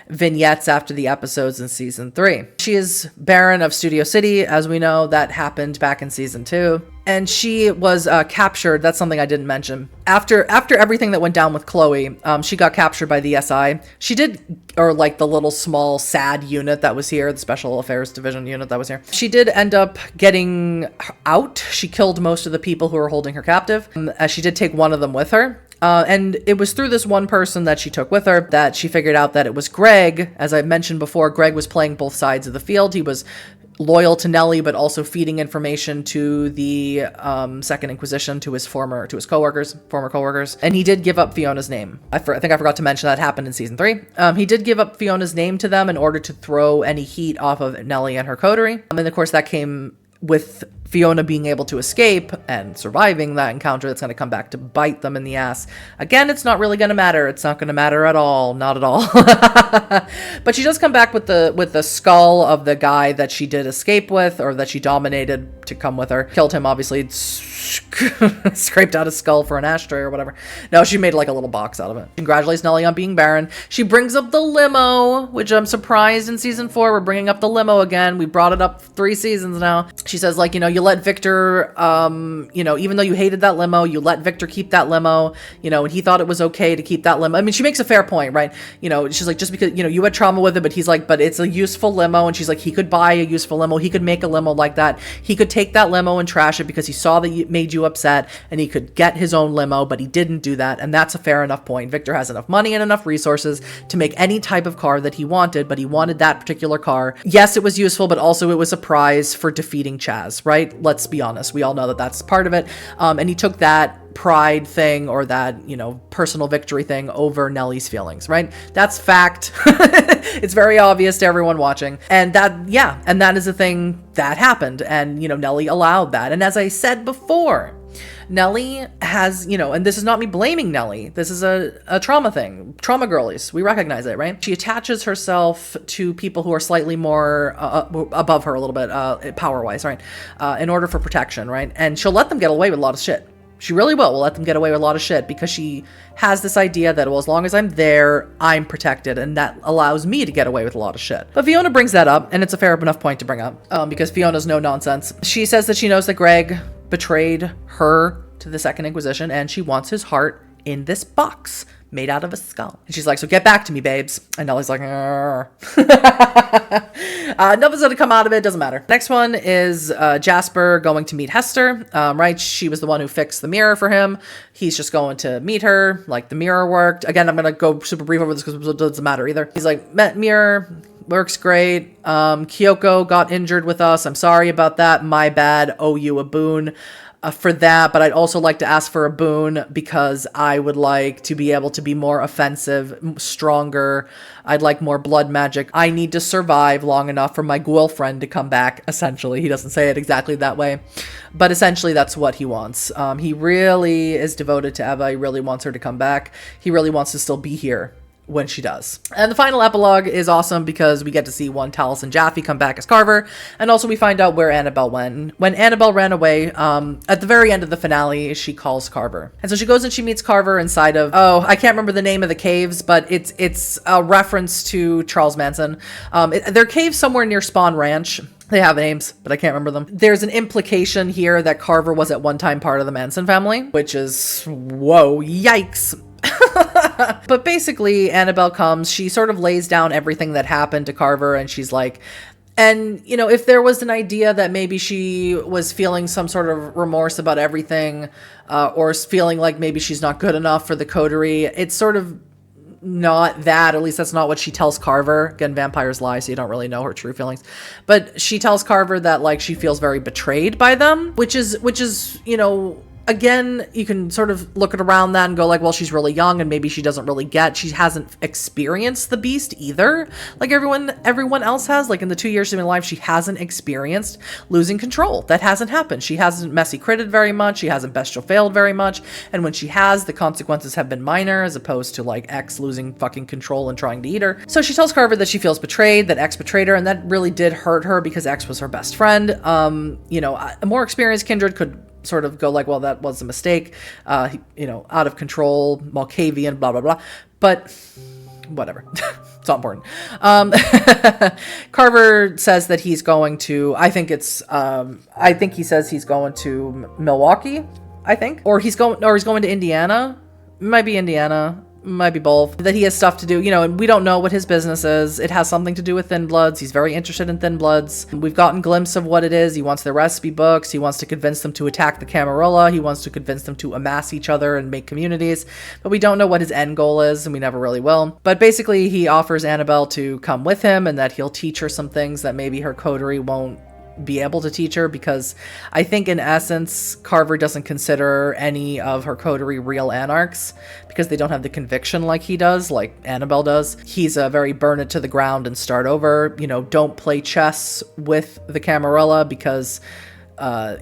vignettes after the episodes in season 3. She is Baron of Studio City, as we know. That happened back in season 2. And she was captured. That's something I didn't mention. After everything that went down with Chloe, she got captured by the SI. She did, or like the little small SAD unit that was here, the Special Affairs Division unit that was here. She did end up getting out. She killed most of the people who were holding her captive. As she did take one of them with her. And it was through this one person that she took with her that she figured out that it was Greg. As I mentioned before, Greg was playing both sides of the field. He was loyal to Nellie, but also feeding information to the Second Inquisition, to his former coworkers. And he did give up Fiona's name. I think I forgot to mention that happened in season 3. He did give up Fiona's name to them in order to throw any heat off of Nellie and her coterie. And of course that came with Fiona being able to escape and surviving that encounter. That's going to come back to bite them in the ass. Again, it's not really going to matter. It's not going to matter at all. Not at all. But she does come back with the skull of the guy that she did escape with, or that she dominated to come with her. Killed him, obviously. Scraped out his skull for an ashtray or whatever. No, she made like a little box out of it. Congratulates Nellie on being Baron. She brings up the limo, which I'm surprised in season 4 we're bringing up the limo again. We brought it up 3 seasons now. She says, like, you let Victor, even though you hated that limo, you let Victor keep that limo, and he thought it was okay to keep that limo. I mean, she makes a fair point, right? She's like, just because, you had trauma with it, but he's like, but it's a useful limo. And she's like, he could buy a useful limo. He could make a limo like that. He could take that limo and trash it because he saw that it made you upset, and he could get his own limo, but he didn't do that. And that's a fair enough point. Victor has enough money and enough resources to make any type of car that he wanted, but he wanted that particular car. Yes, it was useful, but also it was a prize for defeating Chaz, right? Let's be honest. We all know that that's part of it. And he took that pride thing, or that, personal victory thing, over Nellie's feelings, right? That's fact. It's very obvious to everyone watching. And that is a thing that happened. And, Nellie allowed that. And as I said before, Nellie has, and this is not me blaming Nellie. This is a trauma thing. Trauma girlies. We recognize it, right? She attaches herself to people who are slightly more above her a little bit, power-wise, right? In order for protection, right? And she'll let them get away with a lot of shit. She really will let them get away with a lot of shit, because she has this idea that, well, as long as I'm there, I'm protected, and that allows me to get away with a lot of shit. But Fiona brings that up, and it's a fair enough point to bring up, because Fiona's no nonsense. She says that she knows that Greg betrayed her to the Second Inquisition, and she wants his heart in this box made out of a skull. And she's like, so get back to me, babes. And Nellie's like, nothing's gonna come out of it. Doesn't matter. Next one is Jasper going to meet Hester. Right? She was the one who fixed the mirror for him. He's just going to meet her. Like, the mirror worked. Again, I'm gonna go super brief over this because it doesn't matter either. He's like, met mirror. Works great. Kyoko got injured with us. I'm sorry about that. My bad. Owe you a boon. For that, but I'd also like to ask for a boon, because I would like to be able to be more offensive, stronger. I'd like more blood magic. I need to survive long enough for my ghoul friend to come back, essentially. He doesn't say it exactly that way, but essentially that's what he wants. He really is devoted to Eva. He really wants her to come back. He really wants to still be here when she does. And the final epilogue is awesome, because we get to see one Talos and Jaffe come back as Carver, and also we find out where Annabelle went. When Annabelle ran away, at the very end of the finale, she calls Carver. And so she goes and she meets Carver inside of, I can't remember the name of the caves, but it's a reference to Charles Manson. They're caves somewhere near Spawn Ranch. They have names, but I can't remember them. There's an implication here that Carver was at one time part of the Manson family, which is, whoa, yikes. But basically, Annabelle comes, she sort of lays down everything that happened to Carver, and she's like, and, if there was an idea that maybe she was feeling some sort of remorse about everything, or feeling like maybe she's not good enough for the coterie, it's sort of not that. At least that's not what she tells Carver. Again, vampires lie, so you don't really know her true feelings. But she tells Carver that, like, she feels very betrayed by them, which is, again, you can sort of look at around that and go like, well, she's really young and maybe she doesn't really get, she hasn't experienced the beast either. Like everyone else has, like in the 2 years she's been alive, she hasn't experienced losing control. That hasn't happened. She hasn't messy critted very much. She hasn't bestial failed very much. And when she has, the consequences have been minor as opposed to like X losing fucking control and trying to eat her. So she tells Carver that she feels betrayed, that X betrayed her, and that really did hurt her because X was her best friend. You know, a more experienced kindred could sort of go like, well, that was a mistake, you know, out of control, Malkavian, blah, blah, blah. But whatever. It's not important. Carver says that he's going to, I think he says he's going to Milwaukee, I think, or he's going to Indiana. It might be Indiana. Might be both. That he has stuff to do, you know, and we don't know what his business is. It has something to do with Thin Bloods. He's very interested in Thin Bloods. We've gotten a glimpse of what it is. He wants their recipe books. He wants to convince them to attack the Camarilla. He wants to convince them to amass each other and make communities. But we don't know what his end goal is, and we never really will. But basically, he offers Annabelle to come with him and that he'll teach her some things that maybe her coterie won't be able to teach her, because I think in essence Carver doesn't consider any of her coterie real anarchs because they don't have the conviction like he does, like Annabelle does. He's a very burn it to the ground and start over, you know, don't play chess with the Camarilla because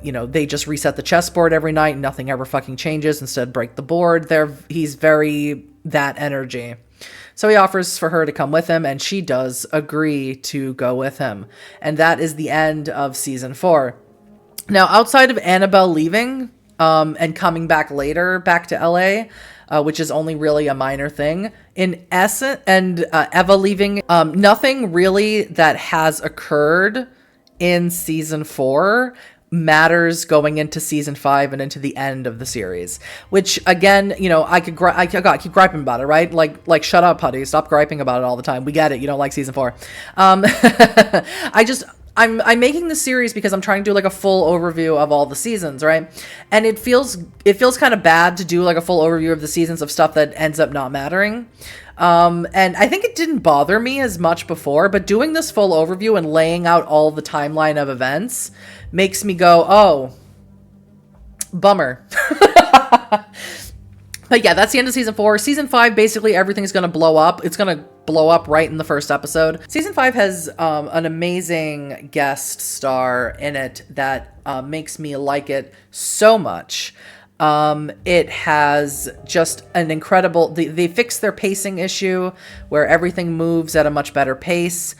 you know, they just reset the chessboard every night and nothing ever fucking changes, instead break the board. He's very that energy. So he offers for her to come with him, and she does agree to go with him. And that is the end of season 4. Now, outside of Annabelle leaving and coming back later, back to LA, which is only really a minor thing, in essence, and Eva leaving, nothing really that has occurred in season 4 matters going into season 5 and into the end of the series, which again, you know, I keep griping about it, right? Like shut up, Putty, stop griping about it all the time. We get it, you don't like season 4. I'm making this series because I'm trying to do like a full overview of all the seasons, right? And it feels kind of bad to do like a full overview of the seasons of stuff that ends up not mattering. And I think it didn't bother me as much before, but doing this full overview and laying out all the timeline of events makes me go, oh, bummer. But yeah, that's the end of season 4. Season 5, basically everything's going to blow up. It's going to blow up right in the first episode. Season 5 has an amazing guest star in it that makes me like it so much. It has just an incredible, they fixed their pacing issue where everything moves at a much better pace.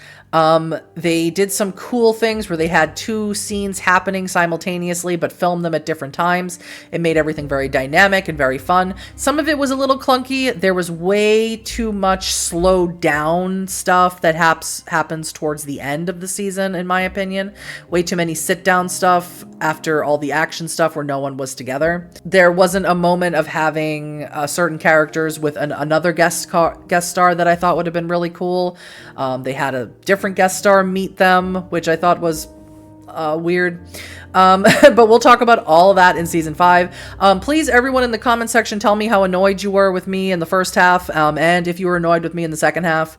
They did some cool things where they had 2 scenes happening simultaneously, but filmed them at different times. It made everything very dynamic and very fun. Some of it was a little clunky. There was way too much slowed down stuff that happens towards the end of the season, in my opinion. Way too many sit down stuff after all the action stuff where no one was together. There wasn't a moment of having certain characters with another guest star that I thought would have been really cool. They had a different guest star meet them, which I thought was weird. But we'll talk about all of that in season 5. Please, everyone in the comment section, tell me how annoyed you were with me in the first half, and if you were annoyed with me in the second half.